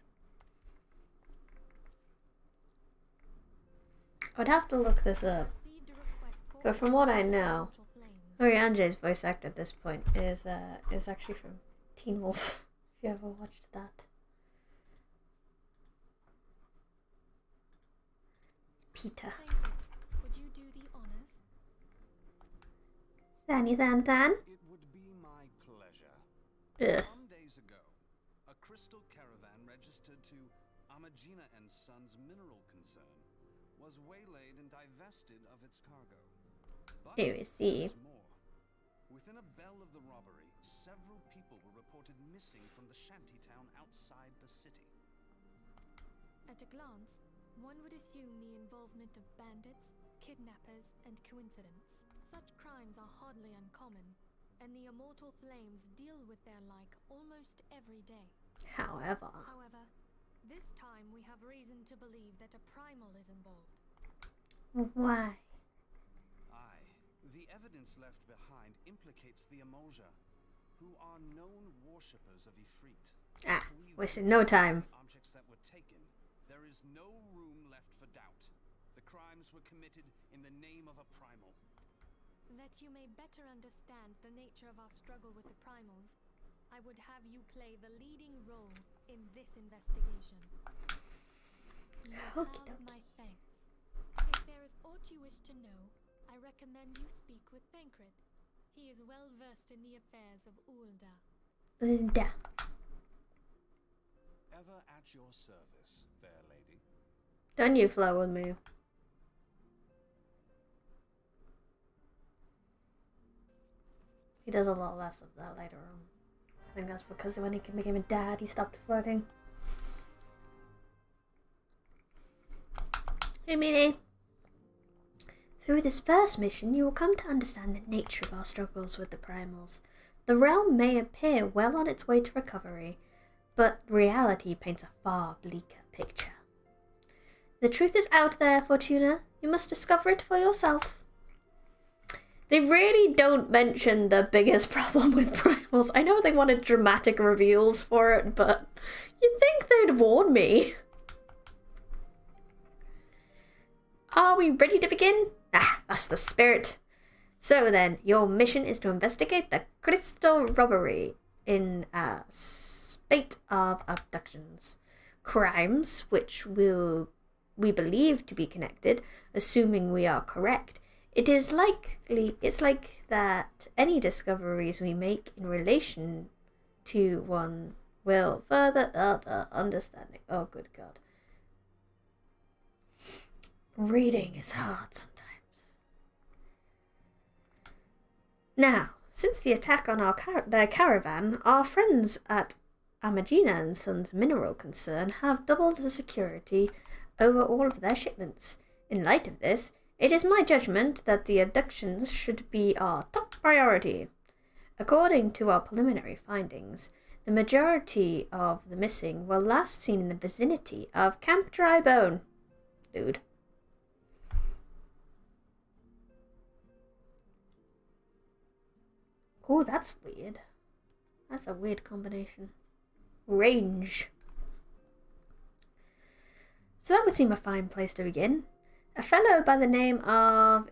I would have to look this up. Received a request for But from what I know, Mortal Flames. Urianger's voice actor at this point is actually from Teen Wolf. If you ever watched that. Peter. Thank you. Would you do the honors? Than. It would be my pleasure. Ugh. Some days ago, a crystal caravan registered to Amagina and Sons Mineral Concern was waylaid and divested of its cargo. But Here we see. there's more. Within a bell of the robbery, several people were reported missing from the shantytown outside the city. At a glance, one would assume the involvement of bandits, kidnappers, and coincidence. Such crimes are hardly uncommon, and the Immortal Flames deal with their like almost every day. However, This time we have reason to believe that a primal is involved. why? Aye, the evidence left behind implicates the Emolja, who are known worshippers of Ifrit. Ah, If we wasting no time. the objects that were taken, there is no room left for doubt. The crimes were committed in the name of a primal. That you may better understand the nature of our struggle with the primals, I would have you play the leading role in this investigation. You have Okey-dokey. my thanks. If there is aught you wish to know, I recommend you speak with Thancred. He is well versed in the affairs of Ulda. Linda. Ever at your service, fair lady. Don't you flow with me. He does a lot less of that later on. I think that's because when he became a dad, he stopped flirting. Hey, Meanie. Through this first mission, you will come to understand the nature of our struggles with the primals. The realm may appear well on its way to recovery, but reality paints a far bleaker picture. The truth is out there, Fortuna. You must discover it for yourself. They really don't mention the biggest problem with primals. I know they wanted dramatic reveals for it, but you'd think they'd warn me. Are we ready to begin? Ah, that's the spirit. So then, your mission is to investigate the crystal robbery in a spate of abductions. Crimes which we believe to be connected, assuming we are correct. It's like that any discoveries we make in relation to one will further the understanding. Oh, good God. Reading is hard sometimes. Now, since the attack on their caravan, our friends at Amagina and Sons Mineral Concern have doubled the security over all of their shipments. In light of this, it is my judgment that the abductions should be our top priority. According to our preliminary findings, the majority of the missing were last seen in the vicinity of Camp Drybone. Dude. Oh, that's weird. That's a weird combination. Range. So that would seem a fine place to begin. A fellow by the name of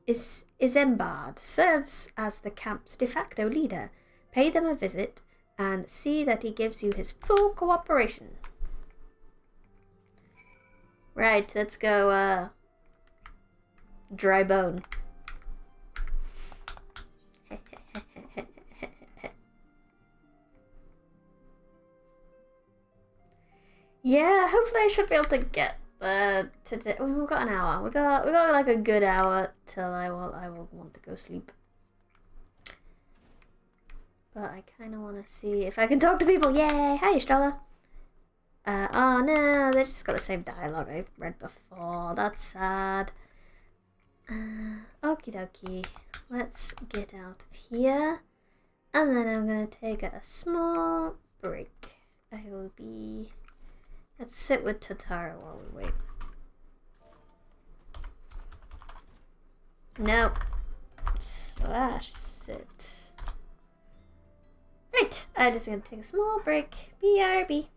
Isembard serves as the camp's de facto leader. Pay them a visit and see that he gives you his full cooperation. Right, let's go, dry bone. Yeah, hopefully I should be able to get today. We've got an hour. We got like a good hour till I will want to go sleep. But I kind of want to see if I can talk to people. Yay! Hi, Estrella. Oh no, they just got the same dialogue I've read before. That's sad. Okie dokie. Let's get out of here. And then I'm gonna take a small break. I will be... Let's sit with Tatara while we wait. Nope. Slash sit. Right, I'm just gonna take a small break. BRB.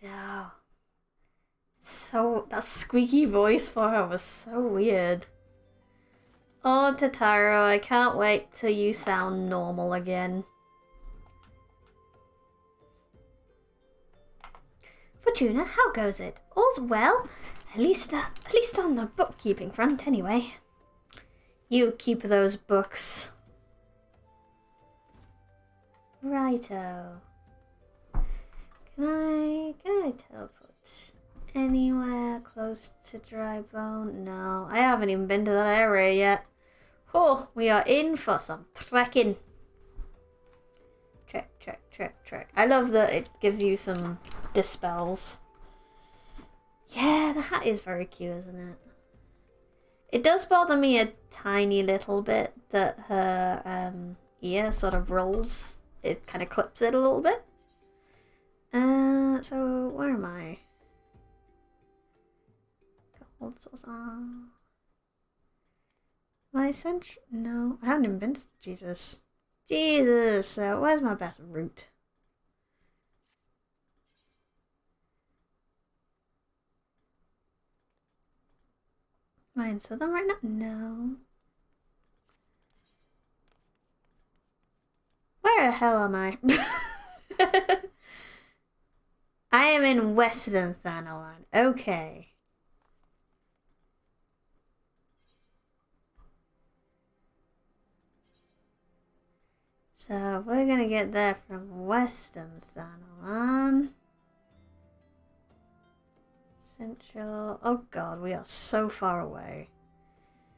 know. So, that squeaky voice for her was so weird. Oh, Totaro, I can't wait till you sound normal again. Fortuna, how goes it? All's well? At least on the bookkeeping front, anyway. You keep those books. Righto. Can I teleport anywhere close to Drybone? No, I haven't even been to that area yet. Oh, we are in for some trekking. Trek. I love that it gives you some dispels. Yeah, the hat is very cute, isn't it? It does bother me a tiny little bit that her ear sort of rolls. It kind of clips it a little bit. So where am I? My central? No, I haven't even been to Jesus. Where's my best route? Am I in Southern right now? No. Where the hell am I? I am in Western Thanalan. Okay. So we're gonna get there from Western Thanalan. Central. Oh god, we are so far away.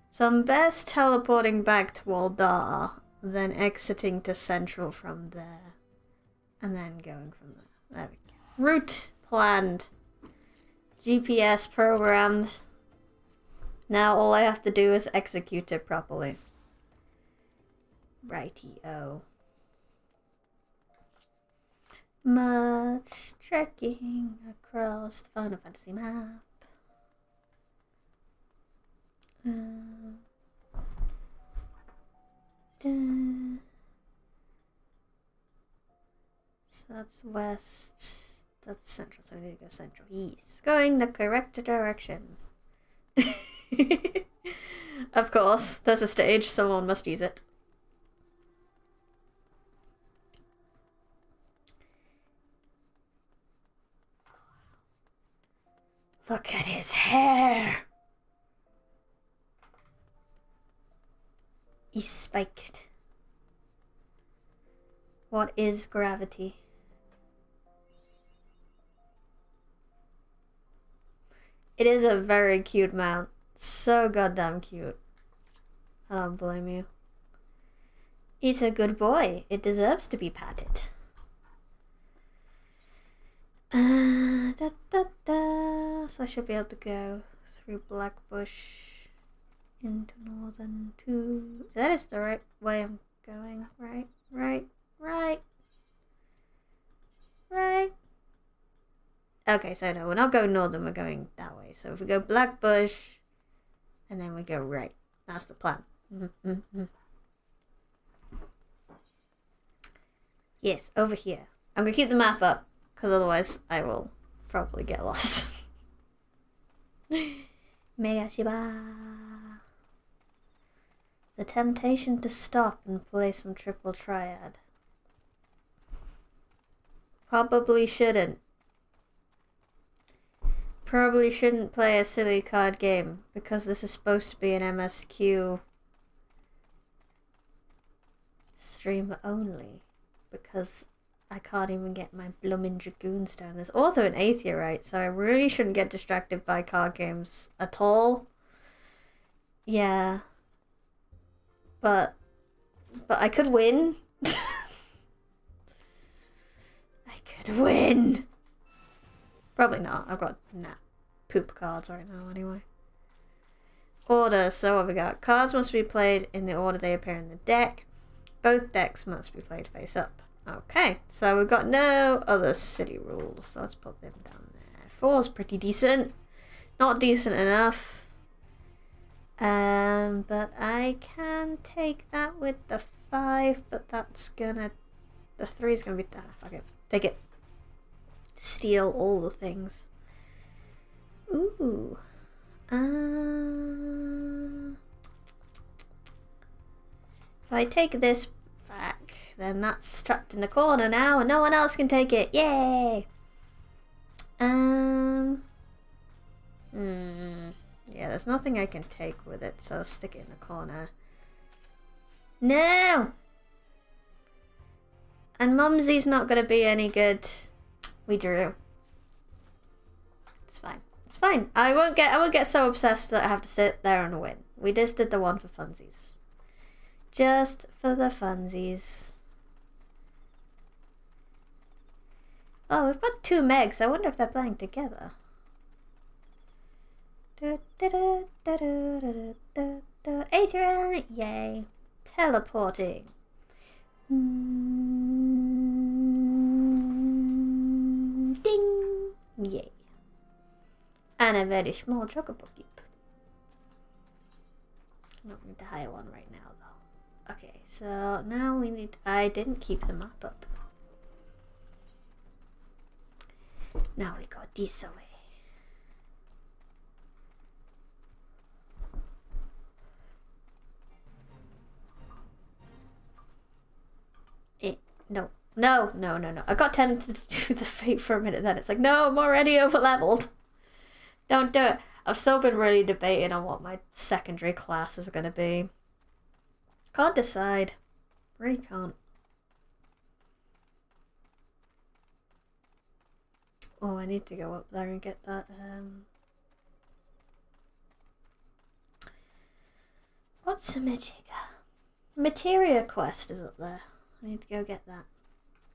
So I'm best teleporting back to Waldar, then exiting to Central from there. And then going from there. There we go. Route planned. GPS programmed. Now all I have to do is execute it properly. Righty-o. Much trekking across the Final Fantasy map. So that's west, that's central, so we need to go central east. Going the correct direction. Of course, there's a stage, someone must use it. Look at his hair! He's spiked. What is gravity? It is a very cute mount. So goddamn cute. I don't blame you. It's a good boy. It deserves to be patted. So I should be able to go through Blackbush into Northern 2. That is the right way I'm going. Right. Okay, so no, we're not going northern, we're going that way. So if we go Blackbush, and then we go right. That's the plan. Yes, over here. I'm gonna keep the map up, because otherwise I will probably get lost. Mega Shiba. The temptation to stop and play some triple triad. Probably shouldn't. Probably shouldn't play a silly card game, because this is supposed to be an MSQ stream only. Because I can't even get my bloomin' Dragoons down. There's also an Aetherite, so I really shouldn't get distracted by card games at all. Yeah. But I could win. I could win. Probably not. I've got poop cards right now anyway. Order. So what have we got? Cards must be played in the order they appear in the deck. Both decks must be played face up. Okay, so we've got no other silly rules. So let's put them down there. 4's pretty decent. Not decent enough. But I can take that with the 5, but that's gonna... The 3's gonna be... fuck it. Take it. steal all the things. Ooh. If I take this back, then that's trapped in the corner now and no one else can take it. Yay! Yeah, there's nothing I can take with it, so I'll stick it in the corner. No! And Mumsy's not gonna be any good. We drew. It's fine. It's fine. I won't get so obsessed that I have to sit there and win. We just did the one for funsies. Just for the funsies. Oh, we've got 2 Megs. I wonder if they're playing together. Aether, yay. Teleporting. Ding. Yay. And a very small chocobo keep. I don't need the higher one right now though. Okay, so now we need... I didn't keep the map up. Now we go this way. No. I got tempted to do the fate for a minute then. It's like, no, I'm already over leveled. Don't do it. I've still been really debating on what my secondary class is going to be. Can't decide. Really can't. Oh, I need to go up there and get that. What's a Materia quest is up there. I need to go get that.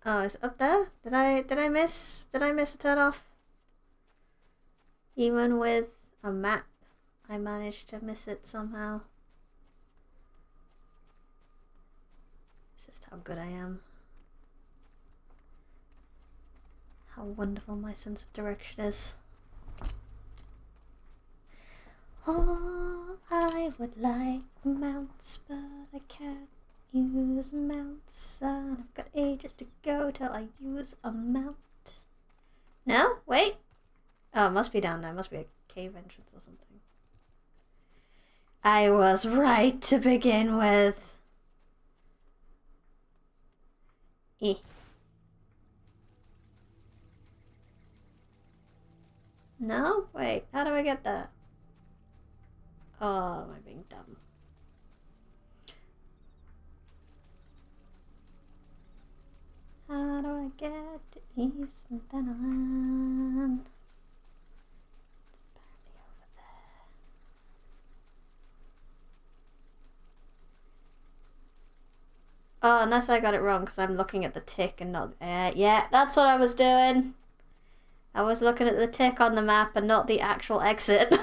Oh, is it up there? Did I miss a turn off? Even with a map, I managed to miss it somehow. It's just how good I am. How wonderful my sense of direction is. Oh, I would like mounts, but I can't use mounts. And I've got ages to go till I use a mount. No? Wait. Oh, it must be down there. It must be a cave entrance or something. I was right to begin with. Eh. No? Wait, how do I get that? Oh, am I being dumb? How do I get to East Thanalan? It's apparently over there. Oh, unless I got it wrong because I'm looking at the tick and not... yeah, that's what I was doing. I was looking at the tick on the map and not the actual exit.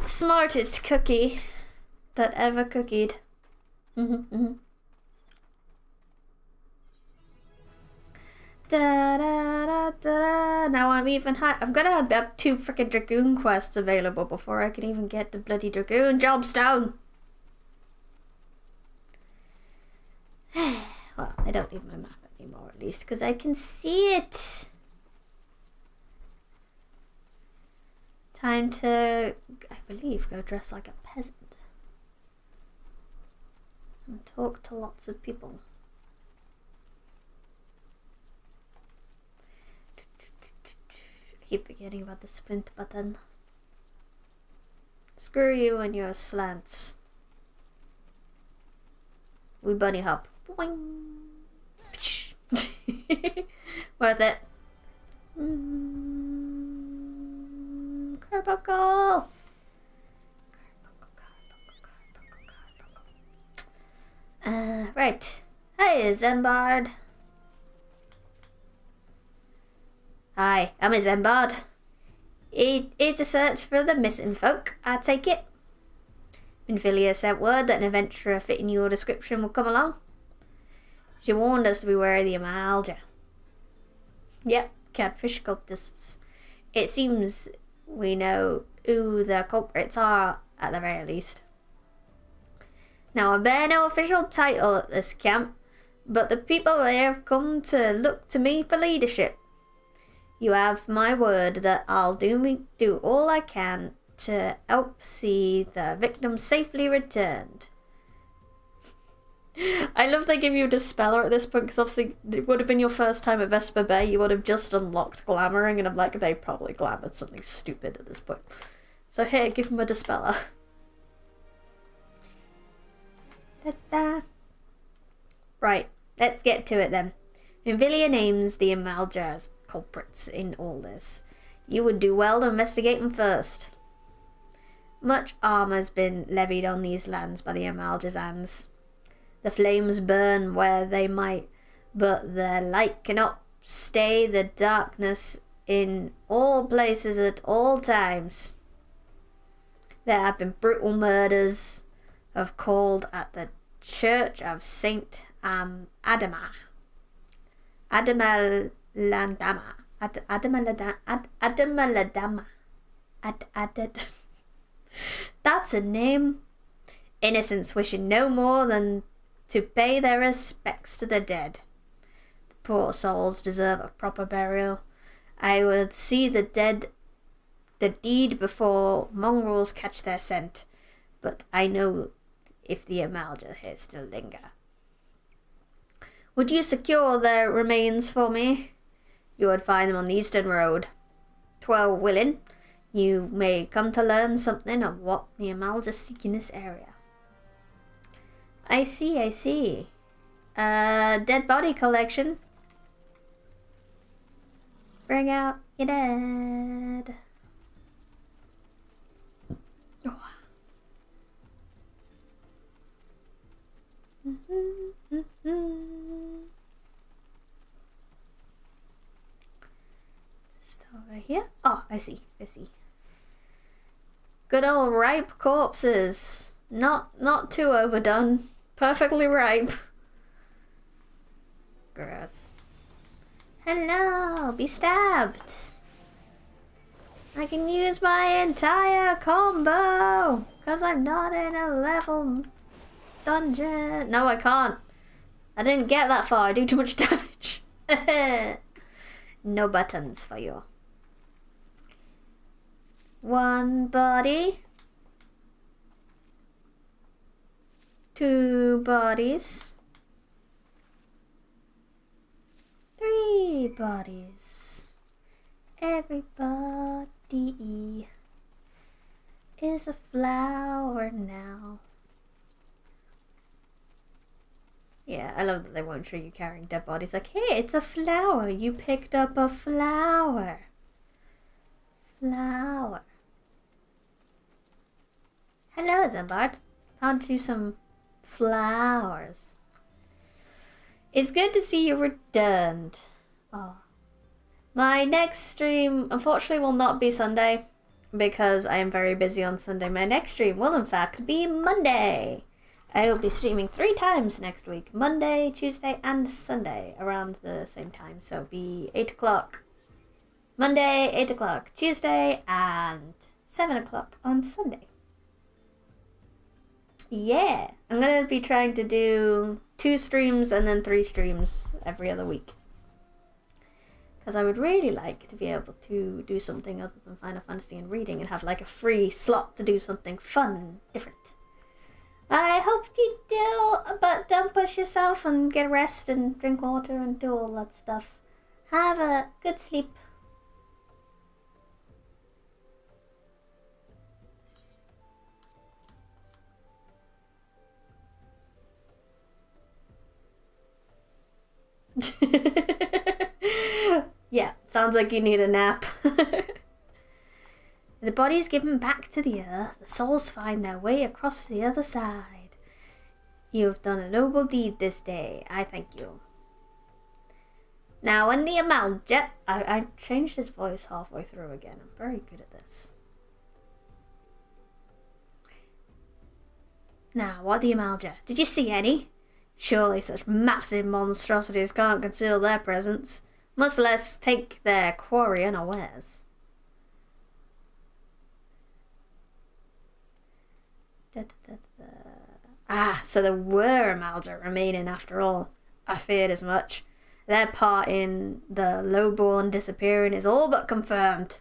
Smartest cookie that ever cookied. Da, da, da, da. Now I'm even high. I'm gonna have 2 freaking Dragoon quests available before I can even get the bloody Dragoon jobs down. Well, I don't need my map anymore at least because I can see it. Time to, I believe, go dress like a peasant and talk to lots of people. I keep forgetting about the sprint button. Screw you and your slants. We bunny hop. Boing. Worth it. Carbuncle. Right. Hey, Zembard. Hi, I'm a Zembard. It's a search for the missing folk, I take it. Minfilia sent word that an adventurer fitting your description would come along. She warned us to beware of the Amalja. Yep, catfish cultists. It seems we know who the culprits are, at the very least. Now, I bear no official title at this camp, but the people there have come to look to me for leadership. You have my word that I'll do all I can to help see the victim safely returned. I love they give you a dispeller at this point, because obviously it would have been your first time at Vesper Bay. You would have just unlocked glamoring, and I'm like, they probably glamoured something stupid at this point. So here, give him a dispeller. Da-da. Right, let's get to it then. Minfilia names the Amalja as culprits in all this. You would do well to investigate them first. Much harm has been levied on these lands by the Amalja's hands. The flames burn where they might, but their light cannot stay the darkness in all places at all times. There have been brutal murders of called at the Church of Saint Adama. That's a name. Innocents wishing no more than to pay their respects to the dead. The poor souls deserve a proper burial. I would see the deed before mongrels catch their scent, but I know if the Amalja here still linger. Would you secure their remains for me? You would find them on the Eastern Road. 'Twere willing, you may come to learn something of what the Amalja seek in this area. I see. Dead body collection. Bring out your dead. Oh. Just over here. Oh, I see. Good old ripe corpses. Not too overdone. Perfectly ripe. Gross. Hello, be stabbed. I can use my entire combo, cause I'm not in a level dungeon. No, I can't. I didn't get that far. I do too much damage. No buttons for you. One body. 2 bodies. 3 bodies. Everybody is a flower now. Yeah, I love that they won't show you carrying dead bodies. Like, hey, it's a flower. You picked up a flower. Flower. Hello, Zambard. Found you some flowers. It's good to see you returned. Oh. My next stream, unfortunately, will not be Sunday because I am very busy on Sunday. My next stream will, in fact, be Monday. I will be streaming 3 times next week. Monday, Tuesday, and Sunday around the same time. So it'll be 8 o'clock. Monday, 8 o'clock. Tuesday, and 7 o'clock on Sunday. Yeah, I'm going to be trying to do 2 streams and then 3 streams every other week. Because I would really like to be able to do something other than Final Fantasy and reading and have like a free slot to do something fun and different. I hope you do, but don't push yourself and get rest and drink water and do all that stuff. Have a good sleep. Yeah, sounds like you need a nap. The body's given back to the earth. The souls find their way across to the other side. You have done a noble deed this day. I thank you. Now, when the Amalja... I changed his voice halfway through again. I'm very good at this. Now, what are the Amalja? Did you see any? Surely such massive monstrosities can't conceal their presence, much less take their quarry unawares. Ah, so there were Amalja remaining after all. I feared as much. Their part in the lowborn disappearing is all but confirmed.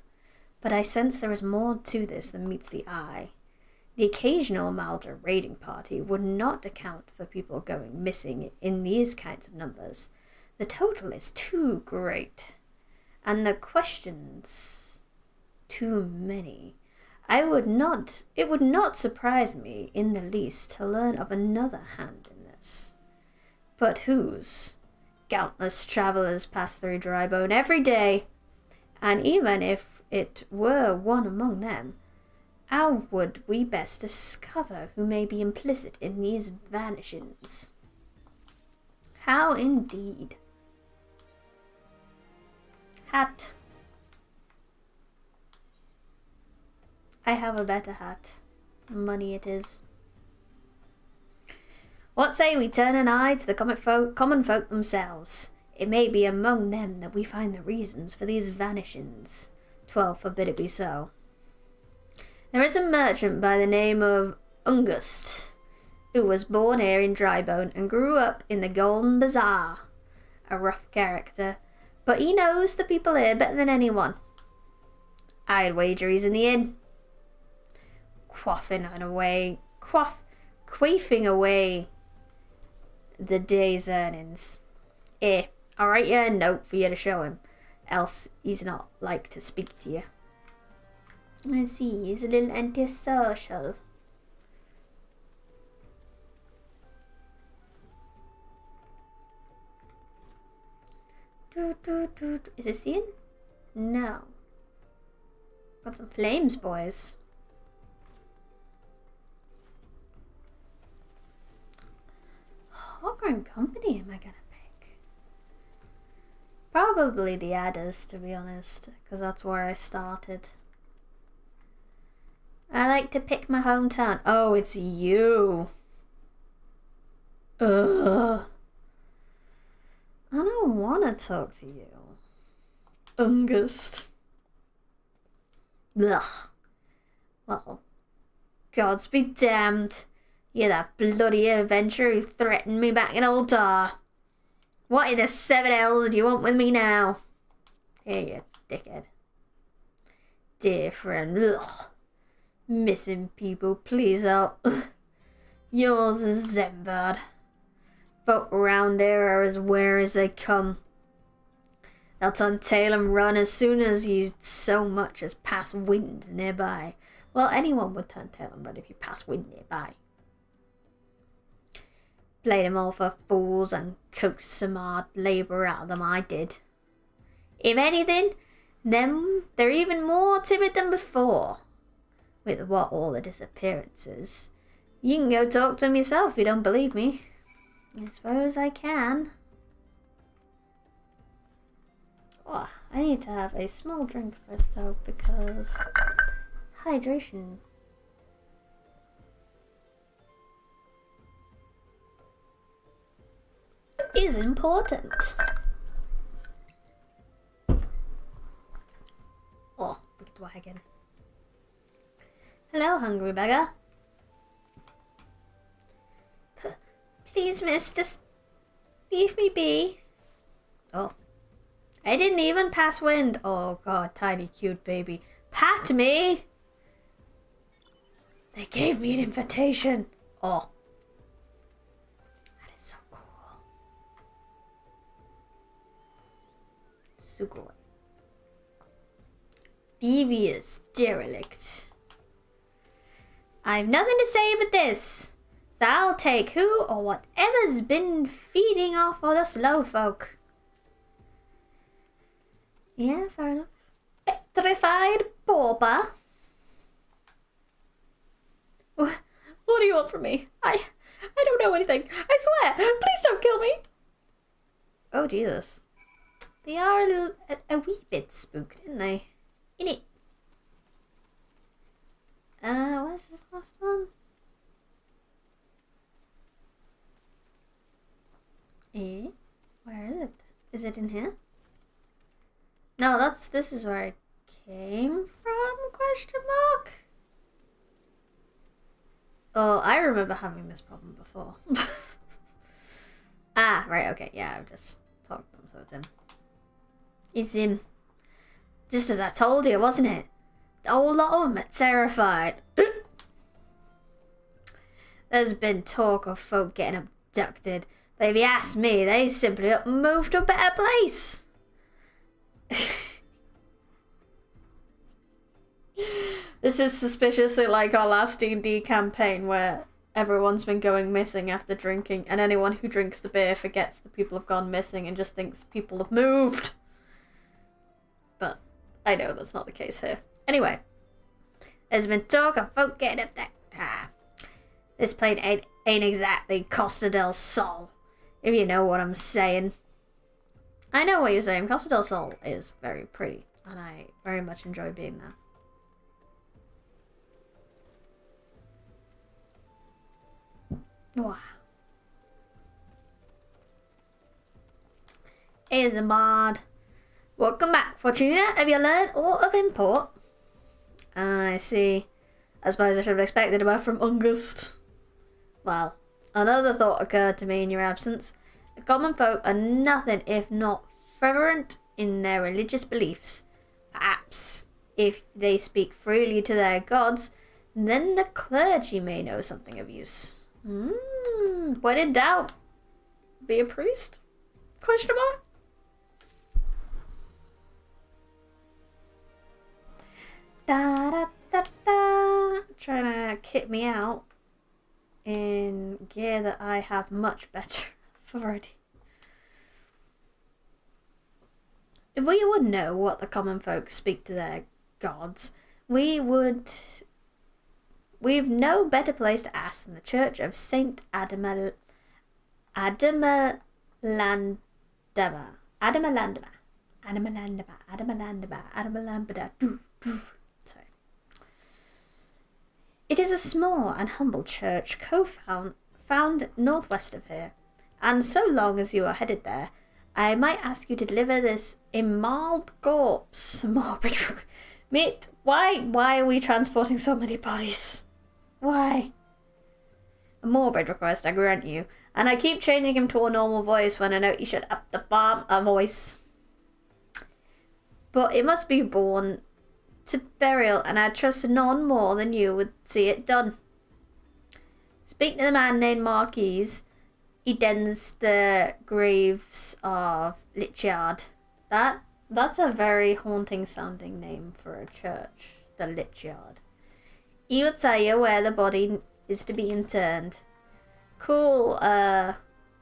But I sense there is more to this than meets the eye. The occasional Malta raiding party would not account for people going missing in these kinds of numbers. The total is too great. And the questions too many. It would not surprise me in the least to learn of another hand in this. But whose? Countless travellers pass through Drybone every day, and even if it were one among them, how would we best discover who may be implicit in these vanishings? How indeed? Hat. I have a better hat. Money it is. What say we turn an eye to the common folk themselves? It may be among them that we find the reasons for these vanishings. 12 forbid it be so. There is a merchant by the name of Ungust, who was born here in Drybone and grew up in the Golden Bazaar. A rough character, but he knows the people here better than anyone. I'd wager he's in the inn, quaffing away the day's earnings. Here, I'll write you a note for you to show him, else he's not like to speak to you. I see, he's a little antisocial. Is this the inn? No. Got some flames, boys. Hogger and Company am I gonna pick? Probably the Adders, to be honest, because that's where I started. I like to pick my hometown. Oh, it's you. Ugh. I don't want to talk to you. Ungust. Ugh. Well, gods be damned. You're that bloody adventurer who threatened me back in Old Dar. What in the 7 hells do you want with me now? Here, you dickhead. Dear friend. Ugh. Missing people, please help. Yours is Zembard. Folk around there are as wary as they come. They'll turn tail and run as soon as you so much as pass wind nearby. Well, anyone would turn tail and run if you pass wind nearby. Played them all for fools and coaxed some hard labour out of them, I did. If anything, they're even more timid than before. With what all the disappearances. You can go talk to them yourself if you don't believe me. I suppose I can. Oh, I need to have a small drink first though, because hydration is important. Oh, big wagon. Hello, hungry beggar. Please, miss, just leave me be. Oh. I didn't even pass wind. Oh, God, tiny cute baby. Pat me! They gave me an invitation. Oh. That is so cool. Sugoi. Devious derelict. I've nothing to say but this. So I'll take who or whatever's been feeding off all the slow folk. Yeah, fair enough. Petrified pauper. What do you want from me? I don't know anything. I swear. Please don't kill me. Oh, Jesus. They are a wee bit spooked, didn't they? Innit? Where's this last one? Where is it? Is it in here? No, this is where I came from, question mark? Oh, I remember having this problem before. Ah, right, okay, yeah, I've just talked to him, so it's him. It's him. Just as I told you, wasn't it? The whole lot of them are terrified. There's been talk of folk getting abducted, but if you ask me, they simply up and moved to a better place. This is suspiciously like our last D&D campaign where everyone's been going missing after drinking, and anyone who drinks the beer forgets the people have gone missing and just thinks people have moved. But I know that's not the case here. Anyway, there's been talk of folk getting abducted. This place ain't exactly Costa del Sol, if you know what I'm saying. I know what you're saying. Costa del Sol is very pretty, and I very much enjoy being there. Wow. Here's a mod. Welcome back, Fortuna. Have you learned aught of import? I see. I suppose I should have expected more from Ungust. Well, another thought occurred to me in your absence. The common folk are nothing if not fervent in their religious beliefs. Perhaps, if they speak freely to their gods, then the clergy may know something of use. When in doubt, be a priest? Question mark? Da da da da. Trying to kit me out in gear that I have much better already. If we would know what the common folk speak to their gods, we've no better place to ask than the Church of Saint Adamelandema. Sorry. It is a small and humble church found northwest of here, and so long as you are headed there, I might ask you to deliver this embalmed corpse. Mate, why are we transporting so many bodies? Why? A morbid request, I grant you, and I keep changing him to a normal voice when I note you should up the bomb a voice. But it must be borne to burial, and I trust none more than you would see it done. Speak to the man named Marquise. He dens the graves of Lichyard. That's a very haunting sounding name for a church, the Lichyard. He will tell you where the body is to be interred. Cool,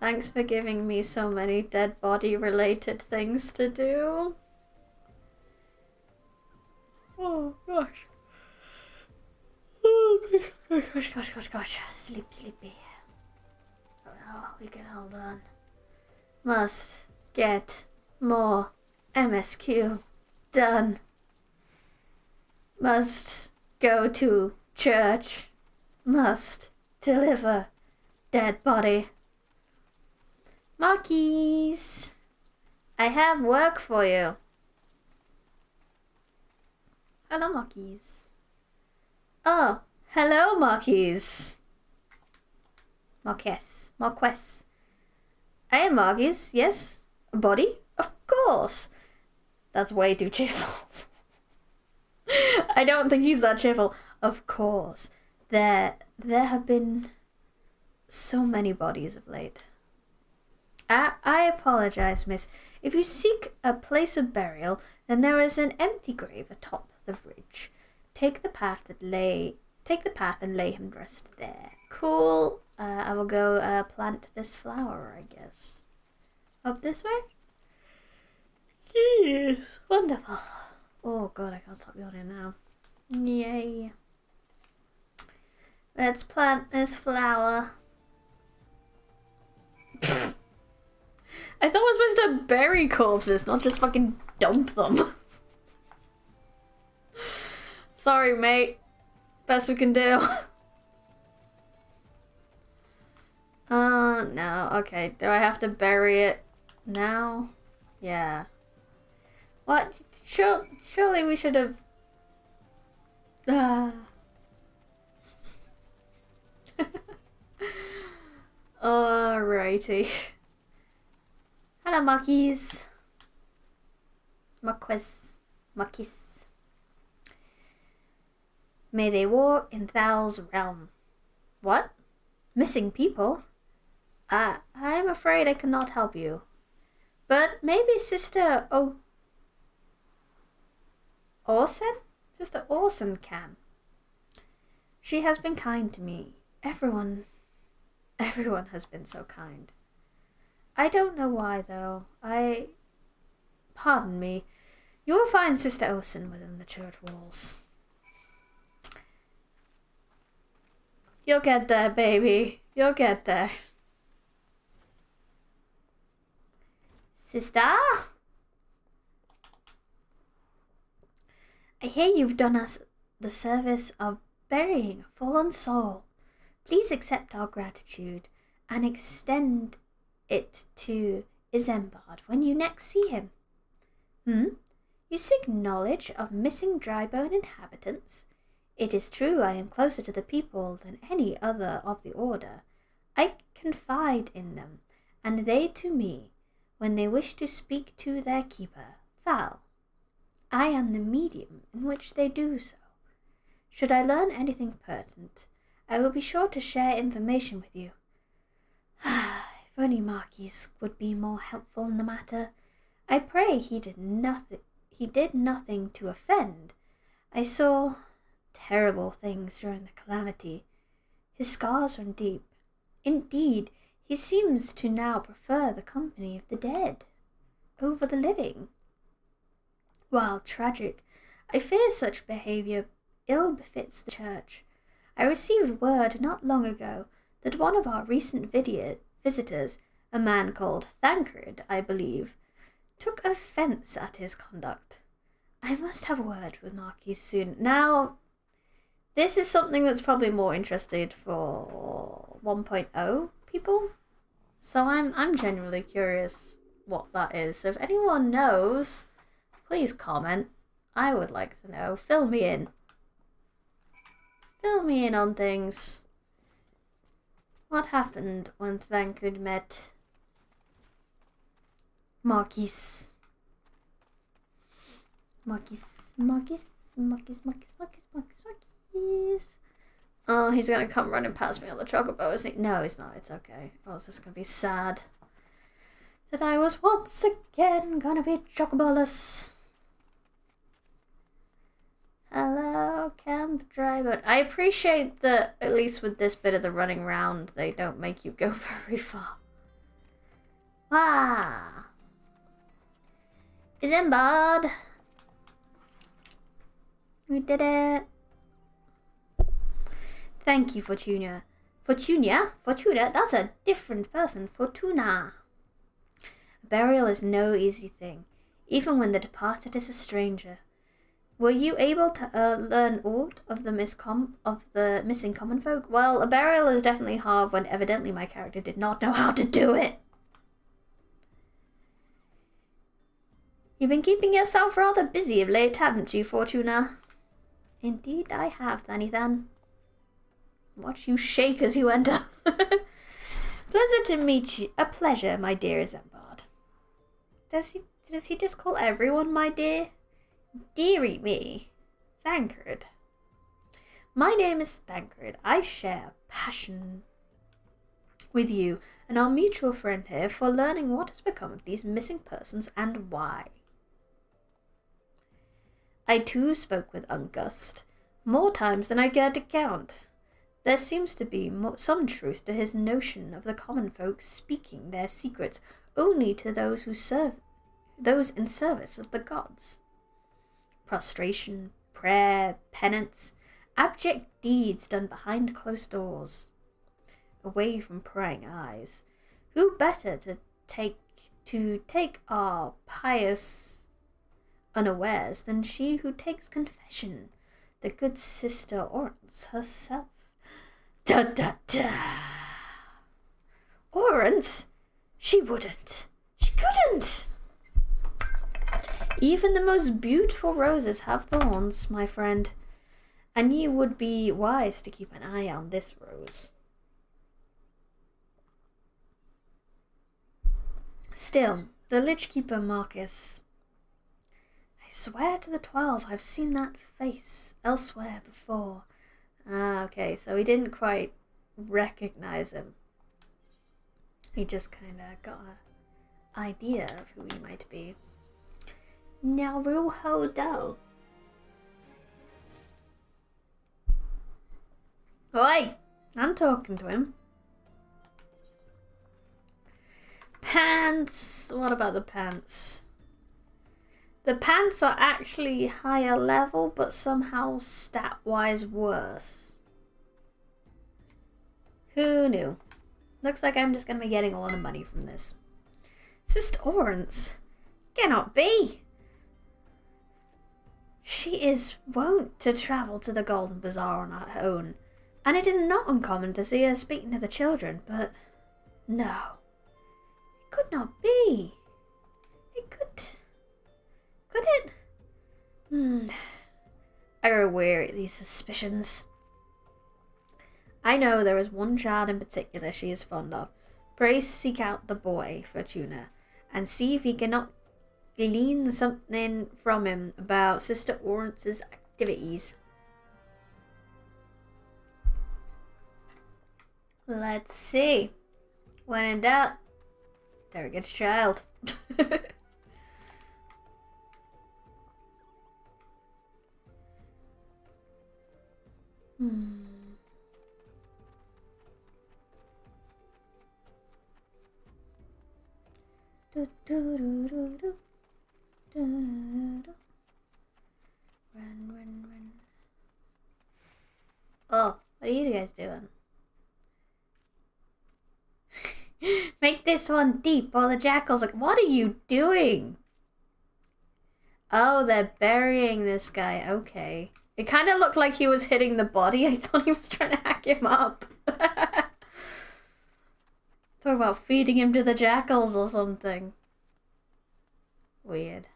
thanks for giving me so many dead body related things to do. Oh gosh. Oh gosh. Sleepy. Oh, we can hold on. Must get more MSQ done. Must go to church. Must deliver dead body. Marquise, I have work for you. Hello, Marquise. Oh, hello, Marquise. Marquess. I am Marquise, yes. A body? Of course. That's way too cheerful. I don't think he's that cheerful. Of course. There have been so many bodies of late. I apologize, miss. If you seek a place of burial, then there is an empty grave atop the ridge. Take the path and lay him to rest there. Cool. I will go plant this flower, I guess. Up this way? Yes. Wonderful. Oh god, I can't stop yawning now. Yay. Let's plant this flower. I thought we're supposed to bury corpses, not just fucking dump them. Sorry, mate. Best we can do. No. Okay. Do I have to bury it now? Yeah. What? Surely we should have... Alrighty. Hello, Marquis. Marquis. May they walk in Thal's realm. What? Missing people? I'm afraid I cannot help you. But maybe Sister Orson? Sister Orson can. She has been kind to me. Everyone has been so kind. I don't know why, though. Pardon me. You will find Sister Orson within the church walls. You'll get there, baby. You'll get there. Sister? I hear you've done us the service of burying a fallen soul. Please accept our gratitude and extend it to Isambard when you next see him. You seek knowledge of missing drybone inhabitants? It is true I am closer to the people than any other of the order. I confide in them, and they to me, when they wish to speak to their keeper, Thal. I am the medium in which they do so. Should I learn anything pertinent, I will be sure to share information with you. If only Marquis would be more helpful in the matter. I pray he did nothing to offend. I saw terrible things during the calamity. His scars run deep. Indeed, he seems to now prefer the company of the dead over the living. While tragic, I fear such behaviour ill befits the church. I received word not long ago that one of our recent visitors, a man called Thancred, I believe, took offence at his conduct. I must have a word with Marquis soon. Now, this is something that's probably more interested for 1.0 people. So I'm genuinely curious what that is. So if anyone knows, please comment. I would like to know. Fill me in. Fill me in on things. What happened when Thancred met Marquis? Oh, he's gonna come running past me on the chocobo, isn't he? No, he's not. It's okay. I was just gonna be sad that I was once again gonna be chocoboless. Hello, camp driver. I appreciate that at least with this bit of the running round, they don't make you go very far. Ah, Isambard. We did it. Thank you, Fortuna. Fortuna? That's a different person. Fortuna. A burial is no easy thing, even when the departed is a stranger. Were you able to learn aught of the missing common folk? Well, a burial is definitely hard when evidently my character did not know how to do it. You've been keeping yourself rather busy of late, haven't you, Fortuna? Indeed I have, Thanny. Watch you shake as you enter. Pleasure to meet you. A pleasure, my dear Isambard. Does he just call everyone my dear? Dearie me. Thancred. My name is Thancred. I share a passion with you and our mutual friend here for learning what has become of these missing persons and why. I too spoke with Ungust, more times than I cared to count. There seems to be some truth to his notion of the common folk speaking their secrets only to those in service of the gods. Prostration, prayer, penance, abject deeds done behind closed doors, away from prying eyes. Who better to take our pious unawares than she who takes confession, the good Sister Orance herself? Orance? She wouldn't. She couldn't. Even the most beautiful roses have thorns, my friend, and you would be wise to keep an eye on this rose. Still, The Lich Keeper Marcus. I swear to the 12, I've seen that face elsewhere before. Ah, okay, so he didn't quite recognize him. He just kind of got an idea of who he might be. Naruhodo. Oi! I'm talking to him. Pants. What about the pants? The pants are actually higher level, but somehow stat-wise worse. Who knew? Looks like I'm just going to be getting a lot of money from this. Sister Orance. Cannot be. She is wont to travel to the Golden Bazaar on her own, and it is not uncommon to see her speaking to the children, but no. It could not be. It could it? I grow weary of these suspicions. I know there is one child in particular she is fond of. Pray seek out the boy, Fortuna, and see if he cannot glean something from him about Sister Orance's activities. Let's see. When in doubt, interrogate a child. Run. Oh, what are you guys doing? Make this one deep or the jackal's like, what are you doing? Oh, they're burying this guy. Okay. It kind of looked like he was hitting the body. I thought he was trying to hack him up. Talk about feeding him to the jackals or something. Weird.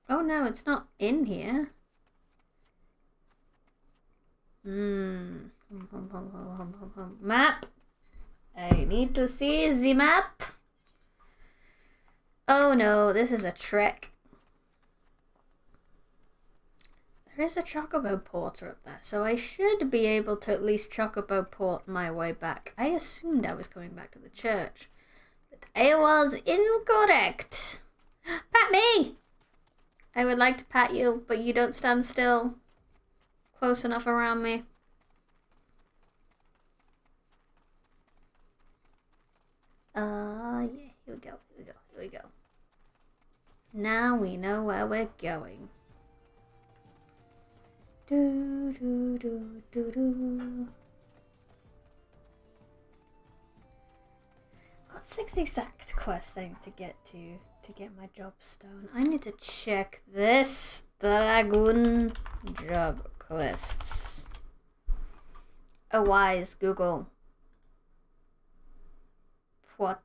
Oh no, it's not in here. Map. I need to see the map. Oh no, this is a trek. There is a chocobo porter up there, so I should be able to at least chocobo port my way back. I assumed I was going back to the church, but I was incorrect. Pat me! I would like to pat you, but you don't stand still close enough around me. Yeah, here we go. Now we know where we're going. What's the exact quest I need to get my job stone? I need to check this Dragoon job quests. A wise Google. For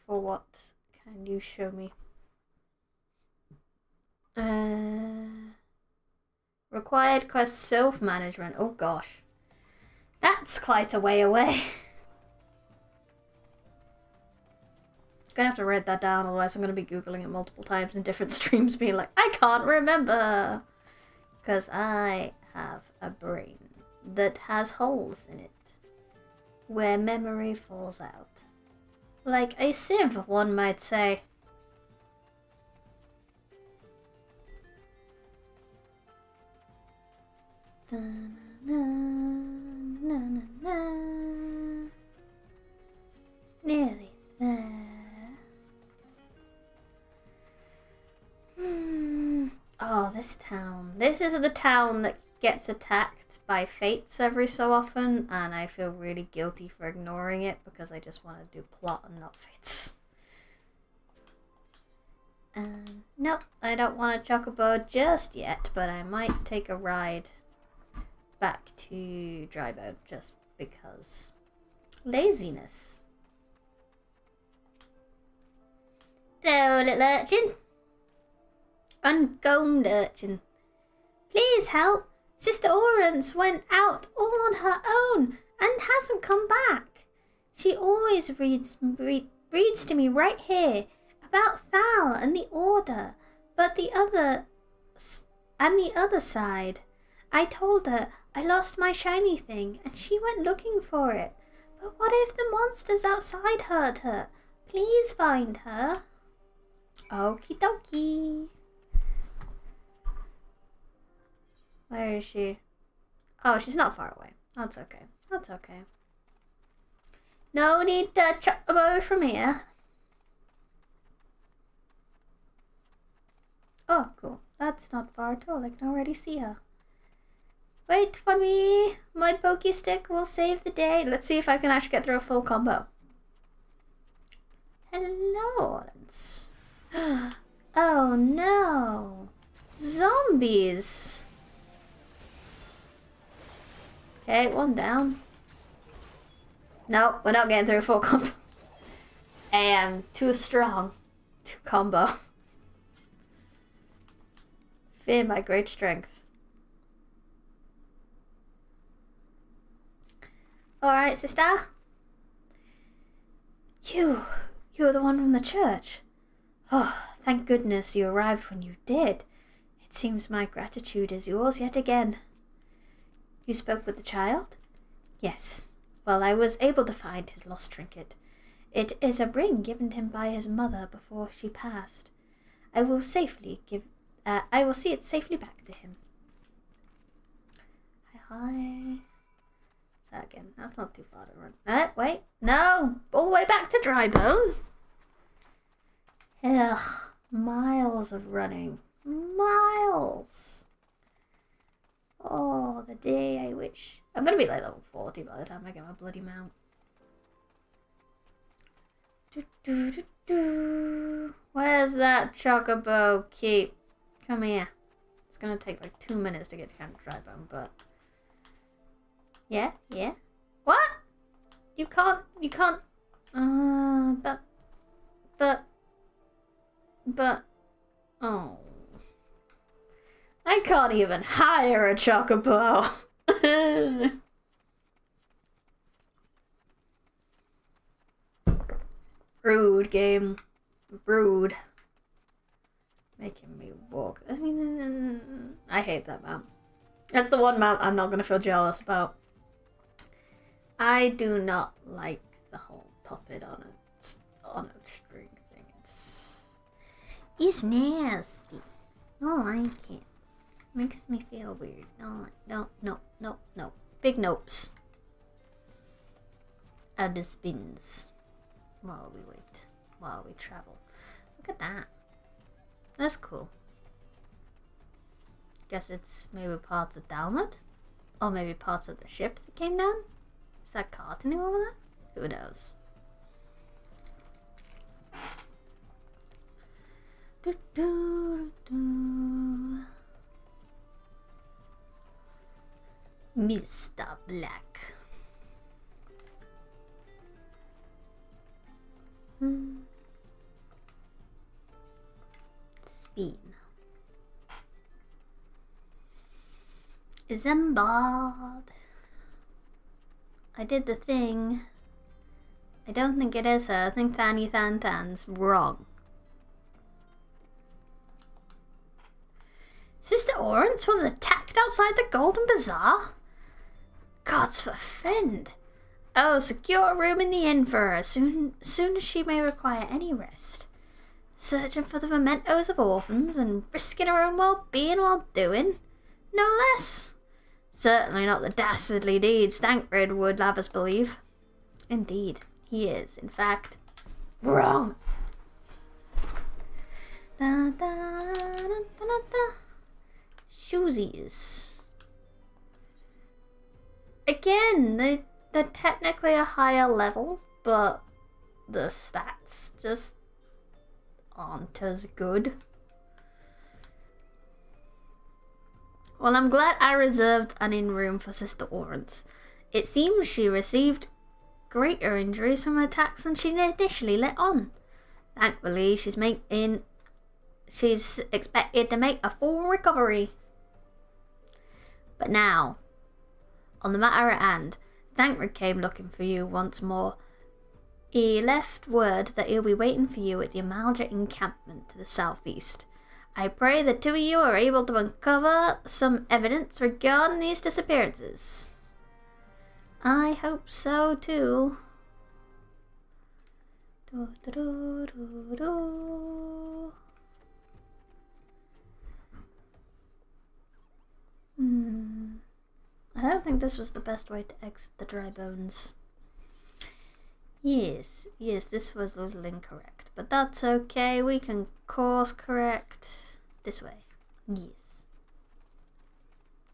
what can you show me? Required quest self-management. Oh gosh. That's quite a way away. Gonna have to write that down, otherwise I'm gonna be Googling it multiple times in different streams being like, I can't remember! Because I have a brain that has holes in it where memory falls out. Like a sieve, one might say. Nearly there. Oh, this town. This is the town that gets attacked by fates every so often, and I feel really guilty for ignoring it because I just want to do plot and not fates. Nope, I don't want a chocobo just yet, but I might take a ride back to Dryboat just because. Laziness. Hello, little urchin. Uncombed urchin. Please help. Sister Orance went out all on her own and hasn't come back. She always reads to me right here about Thal and the Order, but the other side. I told her I lost my shiny thing and she went looking for it. But what if the monsters outside hurt her? Please find her. Okie dokie. Where is she? Oh, she's not far away. That's okay. That's okay. No need to chop about from here. Oh, cool. That's not far at all. I can already see her. Wait for me. My pokey stick will save the day. Let's see if I can actually get through a full combo. Hello, Lawrence. Oh no. Zombies. Okay, one down. No, we're not getting through a full combo. I am too strong to combo. Fear my great strength. Alright, sister. You're the one from the church. Oh, thank goodness you arrived when you did. It seems my gratitude is yours yet again. You spoke with the child? Yes. Well, I was able to find his lost trinket. It is a ring given to him by his mother before she passed. I will see it safely back to him. Hi. So again, that's not too far to run. Wait, no! All the way back to Drybone. Ugh, miles of running. Miles. Oh, the day I wish. I'm gonna be like level 40 by the time I get my bloody mount. Where's that chocobo keep? Come here. It's gonna take like 2 minutes to get to Camp Drybone, but... Yeah? What? You can't... But... Oh... I can't even hire a chocobo. Rude game. Rude. Making me walk. I mean, I hate that mount. That's the one mount I'm not going to feel jealous about. I do not like the whole puppet on a string thing. It's nasty. No, I can't. Makes me feel weird. No. Big nopes. Out of spins. While we wait. While we travel. Look at that. That's cool. Guess it's maybe parts of Dalmut? Or maybe parts of the ship that came down? Is that cartoon over there? Who knows? Mr. Black. Spin. Isambard. I did the thing. I don't think it is her. I think Than's wrong. Sister Orance was attacked outside the Golden Bazaar? Gods forfend. Oh, secure a room in the inn for her, soon as she may require any rest. Searching for the mementos of orphans and risking her own well-being while doing, no less. Certainly not the dastardly deeds Thancred would have us believe. Indeed, he is, in fact, wrong. Da, da, da, da, da, da. Shoesies. Again, they're technically a higher level, but the stats just aren't as good. Well, I'm glad I reserved an in-room for Sister Orance. It seems she received greater injuries from attacks than she initially let on. Thankfully, she's expected to make a full recovery. But now, on the matter at hand, Thancred came looking for you once more. He left word that he'll be waiting for you at the Amalja encampment to the southeast. I pray the two of you are able to uncover some evidence regarding these disappearances. I hope so too. Do, do, do, do, do. I don't think this was the best way to exit the dry bones. Yes, this was a little incorrect, but that's okay. We can course correct this way. Yes.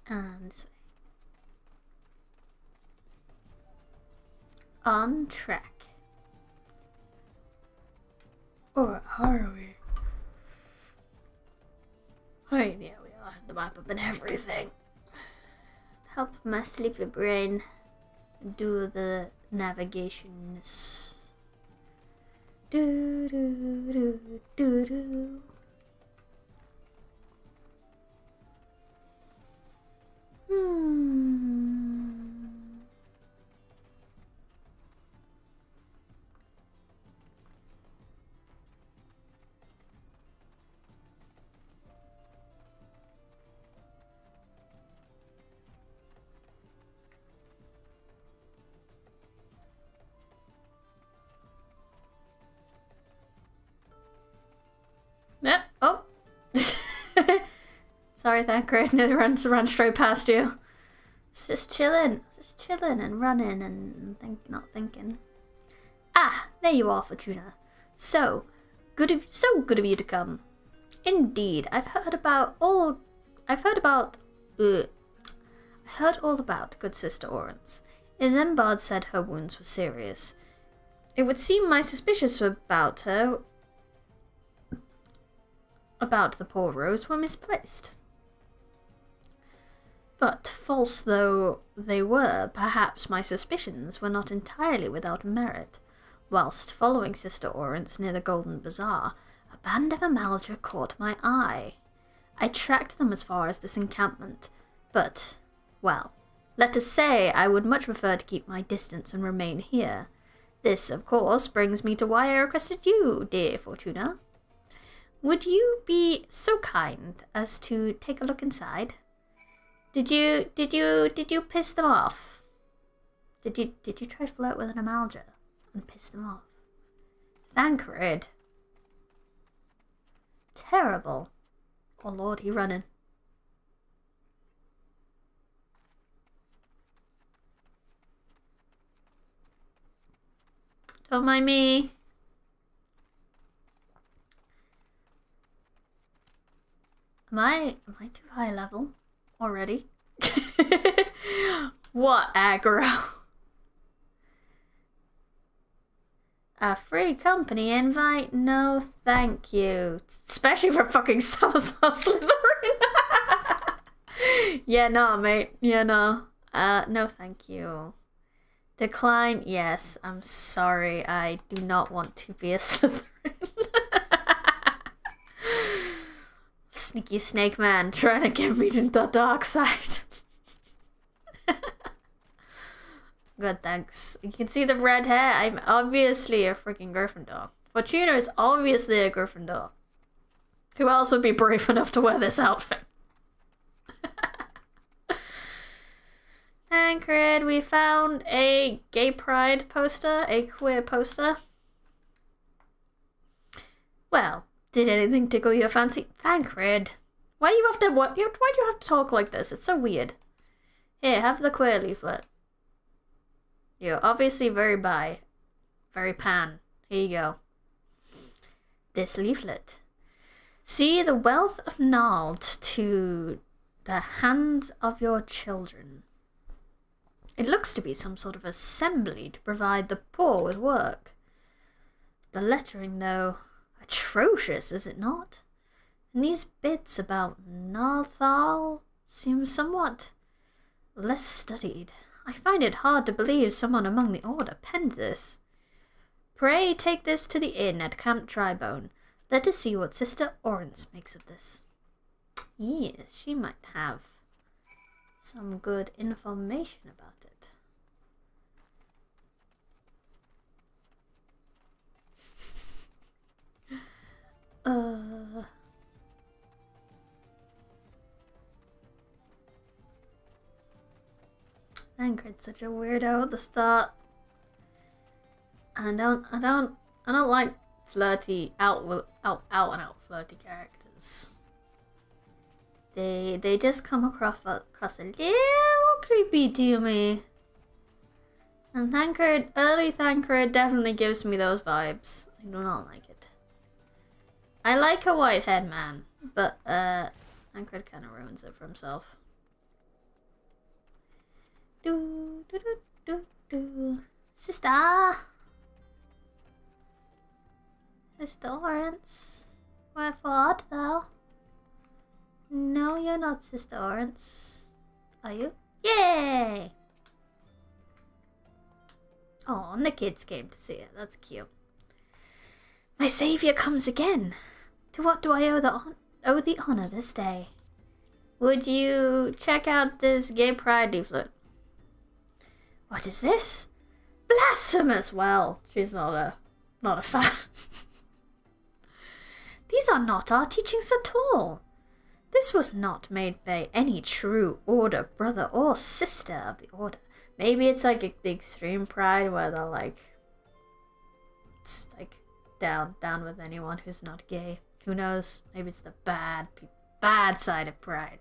And this way. On track. Or are we? Oh yeah, we are. The map up and everything. Help my sleepy brain do the navigations. Do do do do do. Yep. Oh. Sorry, Thancred. Nearly ran straight past you. It's just chilling and running and not thinking. Ah, there you are, Fortuna. So good of you to come. Indeed, I heard all about good Sister Orance. Isambard said her wounds were serious. It would seem my suspicions about her, about the poor Rose, were misplaced. But false though they were, perhaps my suspicions were not entirely without merit. Whilst following Sister Orance near the Golden Bazaar, a band of Amalja caught my eye. I tracked them as far as this encampment, but, well, let us say I would much prefer to keep my distance and remain here. This, of course, brings me to why I requested you, dear Fortuna. Would you be so kind as to take a look inside? Did you piss them off? Did you try to flirt with an Amalja and piss them off? Thancred. Terrible. Oh Lord, he running. Don't mind me. Am I too high level already? What aggro? A free company invite? No, thank you. Especially for fucking Salazar Slytherin. Yeah, no, mate. Yeah, no. No, thank you. Decline? Yes, I'm sorry. I do not want to be a Slytherin. Sneaky snake man trying to get me to the dark side. Good, thanks. You can see the red hair. I'm obviously a freaking Gryffindor. Fortuna is obviously a Gryffindor. Who else would be brave enough to wear this outfit? Thancred, we found a gay pride poster, a queer poster. Well, did anything tickle your fancy? Thancred, why do you have to why do you have to talk like this? It's so weird. Here, have the queer leaflet. You're obviously very bi. Very pan. Here you go. This leaflet. See the wealth of Nald to the hands of your children. It looks to be some sort of assembly to provide the poor with work. The lettering, though, atrocious, is it not? And these bits about Narthal seem somewhat less studied. I find it hard to believe someone among the Order penned this. Pray take this to the inn at Camp Drybone. Let us see what Sister Orance makes of this. Yes, she might have some good information about it. Tancred's such a weirdo at the start. I don't like flirty, out and out flirty characters. They just come across a little creepy to me. And early Tancred definitely gives me those vibes. I do not like it. I like a white-haired man, but Tancred kind of ruins it for himself. Sister! Sister Orange, wherefore art thou? No, you're not Sister Orange. Are you? Yay! Oh, and the kids came to see it. That's cute. My saviour comes again. To what do I owe the honour this day? Would you check out this gay pride leaflet? What is this? Blasphemous! Well, she's not a fan. These are not our teachings at all. This was not made by any true order, brother or sister of the order. Maybe it's like the extreme pride where they're like, it's like down with anyone who's not gay. Who knows? Maybe it's the bad side of pride.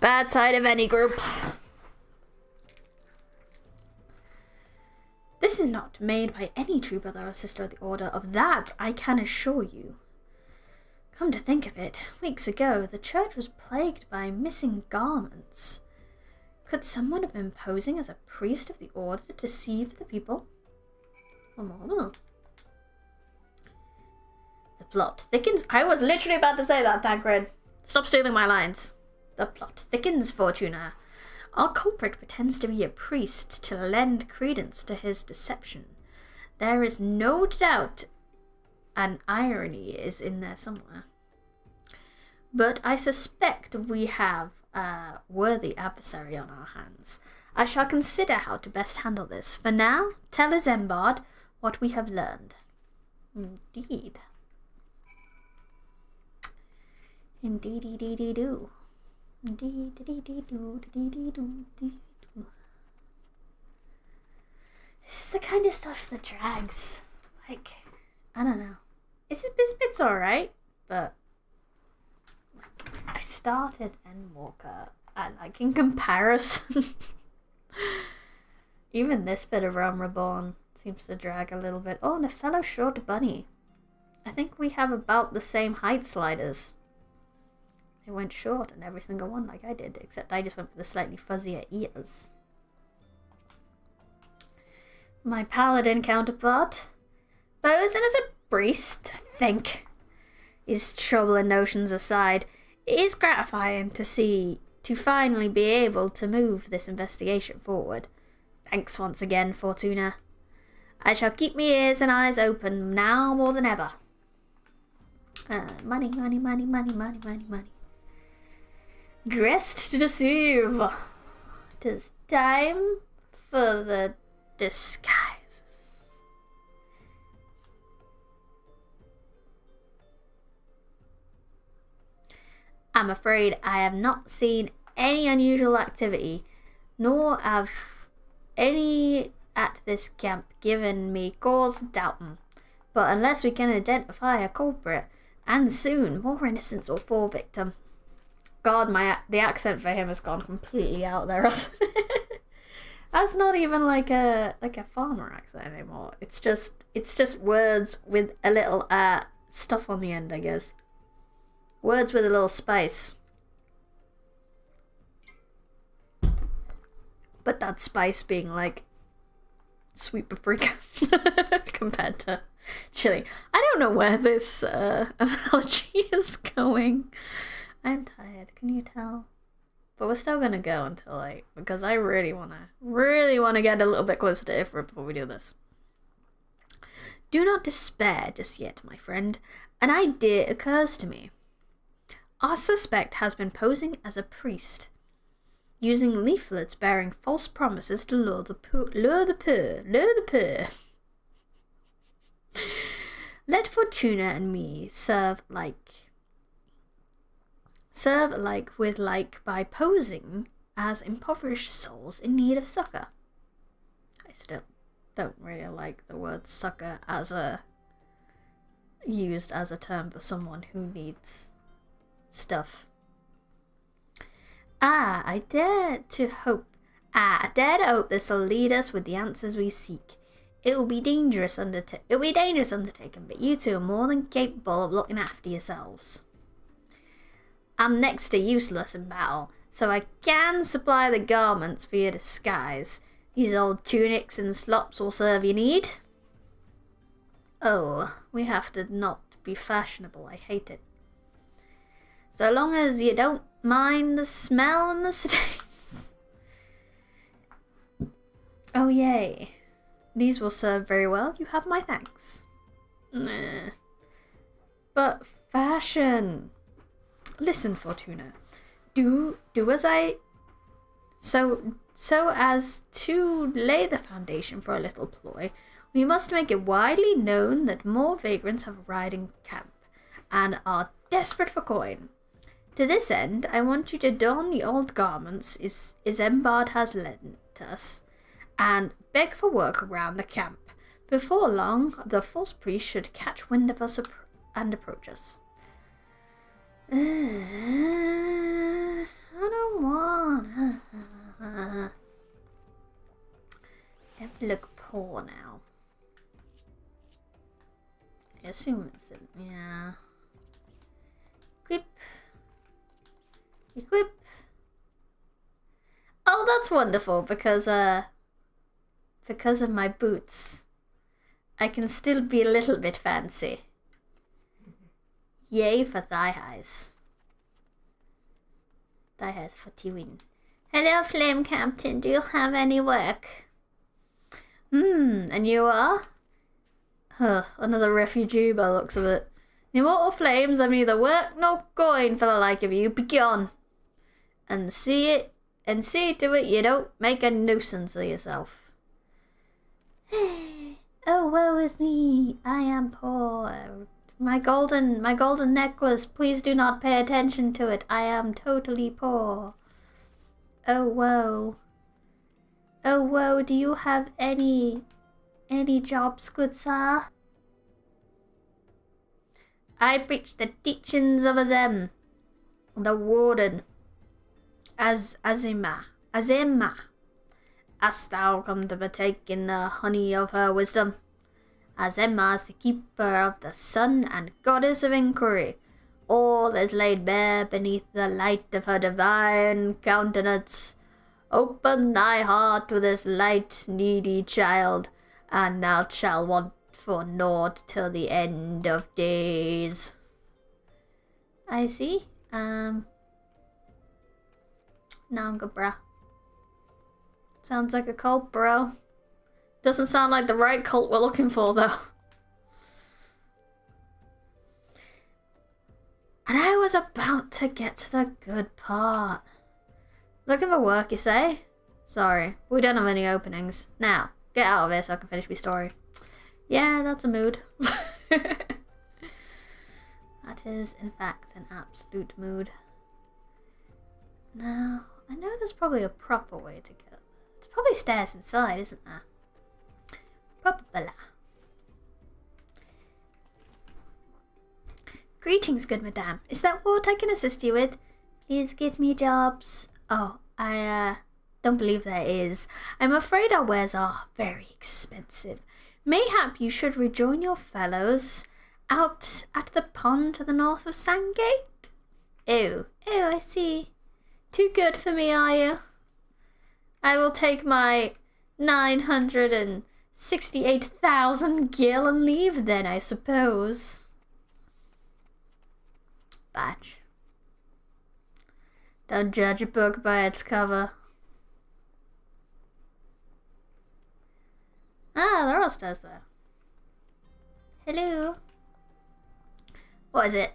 Bad side of any group. This is not made by any true brother or sister of the order. Of that I can assure you. Come to think of it, weeks ago the church was plagued by missing garments. Could someone have been posing as a priest of the order to deceive the people? The plot thickens. I was literally about to say that, Tancred. Stop stealing my lines. The plot thickens, Fortuna. Our culprit pretends to be a priest to lend credence to his deception. There is no doubt an irony is in there somewhere. But I suspect we have a worthy adversary on our hands. I shall consider how to best handle this. For now, tell Isembard what we have learned. Indeed. Indeed-dee-dee-dee-doo. Indeed-dee-dee-dee-doo-dee-dee-doo-dee-doo. This is the kind of stuff that drags. Like, I don't know. This bit's alright, but I started Endwalker and like in comparison even this bit of Realm Reborn seems to drag a little bit. Oh, and a fellow short bunny. I think we have about the same height sliders. They went short in every single one like I did, except I just went for the slightly fuzzier ears. My paladin counterpart, posing as a priest, I think. His troubling notions aside, it is gratifying to finally be able to move this investigation forward. Thanks once again, Fortuna. I shall keep my ears and eyes open now more than ever. Money, money, money, money, money, money, money. Dressed to deceive. It is time for the disguises. I'm afraid I have not seen any unusual activity, nor have any at this camp given me cause of doubting. But unless we can identify a culprit, and soon, more innocents will fall victim. God, the accent for him has gone completely out there. That's not even like a farmer accent anymore. It's just words with a little stuff on the end, I guess. Words with a little spice. But that spice being like sweet paprika compared to chili. I don't know where this analogy is going. I'm tired, can you tell? But we're still gonna go until because I really wanna get a little bit closer to Ifrit before we do this. Do not despair just yet, my friend. An idea occurs to me. Our suspect has been posing as a priest, using leaflets bearing false promises to lure the poor. Let Fortuna and me serve like with like by posing as impoverished souls in need of succor. I still don't really like the word succor as used as a term for someone who needs stuff. I dare to hope this will lead us with the answers we seek. It will be dangerous undertaking, but you two are more than capable of looking after yourselves. I'm next to useless in battle, so I can supply the garments for your disguise. These old tunics and slops will serve your need. Oh, we have to not be fashionable. I hate it. So long as you don't mind the smell and the stains. Oh, yay. These will serve very well. You have my thanks. Nah. But fashion. Listen, Fortuna. Do as I... So as to lay the foundation for a little ploy, we must make it widely known that more vagrants have arrived in camp and are desperate for coin. To this end, I want you to don the old garments Isembard has lent us and beg for work around the camp. Before long, the false priest should catch wind of us and approach us. I don't want... I have to look poor now. I assume it's... yeah. Equip. Oh, that's wonderful, because of my boots, I can still be a little bit fancy. Yay for thigh highs. Thigh highs for T-win. Hello, Flame Captain. Do you have any work? And you are? Another refugee by the looks of it. The immortal flames have neither work nor coin for the like of you. Begone! And see to it you don't make a nuisance of yourself. Oh, woe is me! I am poor. My golden necklace, please do not pay attention to it. I am totally poor. Oh, woe. Oh, woe, do you have any jobs, good sir? I preach the teachings of Azem, the warden. Azima. Hast thou come to partake in the honey of her wisdom? Azema is the keeper of the sun and goddess of inquiry. All is laid bare beneath the light of her divine countenance. Open thy heart to this light, needy child, and thou shalt want for naught till the end of days. I see. Nanga, bruh. Sounds like a cult, bro. Doesn't sound like the right cult we're looking for, though. And I was about to get to the good part. Looking for work, you say? Sorry, we don't have any openings. Now, get out of here so I can finish my story. Yeah, that's a mood. That is, in fact, an absolute mood. Now, I know there's probably a proper way to get. It's probably stairs inside, isn't there? Probably. Greetings, good madame. Is that what I can assist you with? Please give me jobs. Oh, I don't believe there is. I'm afraid our wares are very expensive. Mayhap you should rejoin your fellows out at the pond to the north of Sandgate? Oh, I see. Too good for me, are you? I will take my 968,000 gil and leave then, I suppose. Batch. Don't judge a book by its cover. Ah, there are stairs there. Hello. What is it?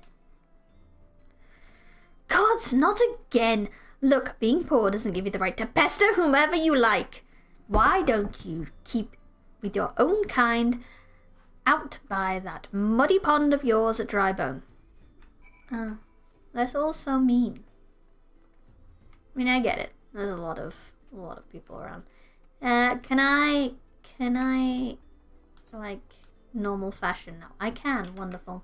Gods, not again! Look, being poor doesn't give you the right to pester whomever you like. Why don't you keep with your own kind out by that muddy pond of yours at Drybone? That's all so mean. I mean, I get it. There's a lot of people around. Can I like normal fashion now? I can. Wonderful.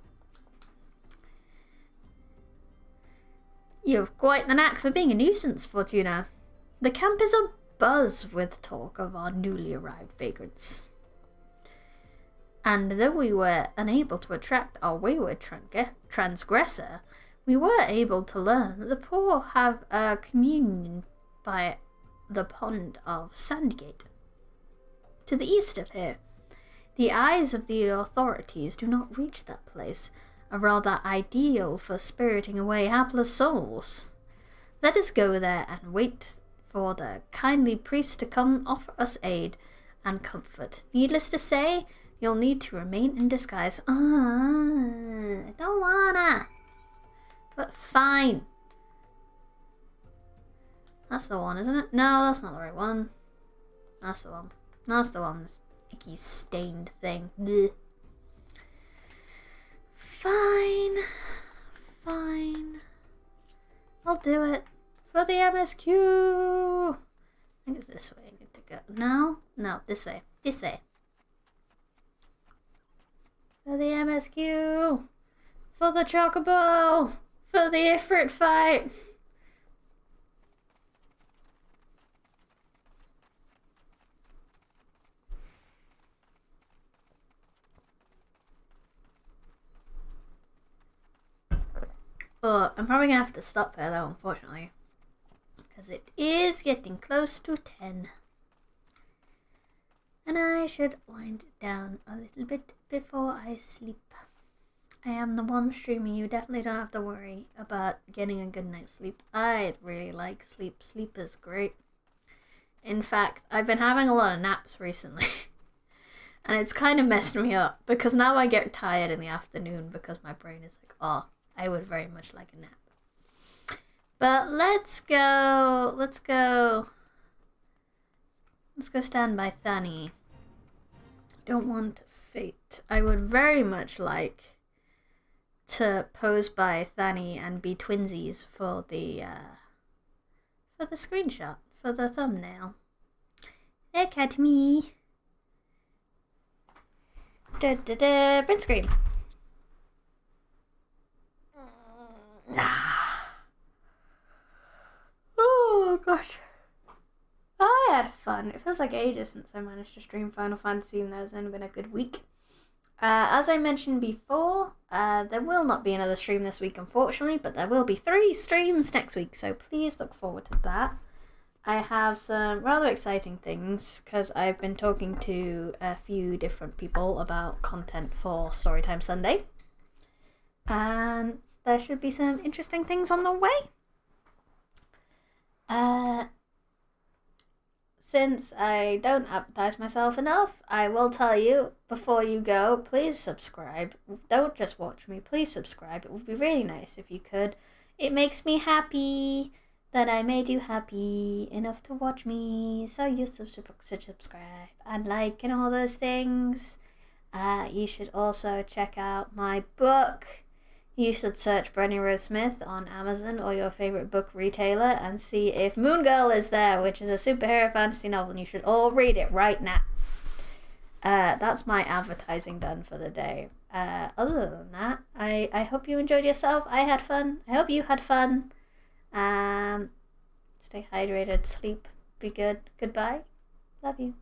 You have quite the knack for being a nuisance, Fortuna. The camp is abuzz with talk of our newly arrived vagrants. And though we were unable to attract our wayward transgressor, we were able to learn that the poor have a communion by the pond of Sandgate. To the east of here, the eyes of the authorities do not reach that place, a rather ideal for spiriting away hapless souls. Let us go there and wait for the kindly priest to come offer us aid and comfort. Needless to say, you'll need to remain in disguise. I don't wanna. But fine. That's the one, isn't it? No, that's not the right one. That's the one. That's the one. This icky stained thing. Blech. Fine. Fine. I'll do it. For the MSQ. I think it's this way I need to go. No? No, this way. This way. For the MSQ. For the Chocobo. For the Ifrit fight. Oh, I'm probably gonna have to stop there though, unfortunately. Because it is getting close to 10. And I should wind down a little bit before I sleep. I am the one streaming. You definitely don't have to worry about getting a good night's sleep. I really like sleep. Sleep is great. In fact, I've been having a lot of naps recently. And it's kind of messed me up. Because now I get tired in the afternoon because my brain is like, oh, I would very much like a nap. But let's go stand by Thani. Don't want fate. I would very much like to pose by Thani and be twinsies for the screenshot, for the thumbnail. Look at me. Print screen. Oh gosh. I had fun. It feels like ages since I managed to stream Final Fantasy, even though it's only been a good week. As I mentioned before, there will not be another stream this week, unfortunately, but there will be 3 streams next week, so please look forward to that. I have some rather exciting things, because I've been talking to a few different people about content for Storytime Sunday. And there should be some interesting things on the way. Since I don't advertise myself enough, I will tell you, before you go, please subscribe. Don't just watch me, please subscribe. It would be really nice if you could. It makes me happy that I made you happy enough to watch me, so you should subscribe and like and all those things. You should also check out my book. You should search Brenny Rose Smith on Amazon or your favorite book retailer and see if Moon Girl is there, which is a superhero fantasy novel, and you should all read it right now. That's my advertising done for the day. Other than that, I hope you enjoyed yourself. I had fun. I hope you had fun. Stay hydrated, sleep, be good. Goodbye. Love you.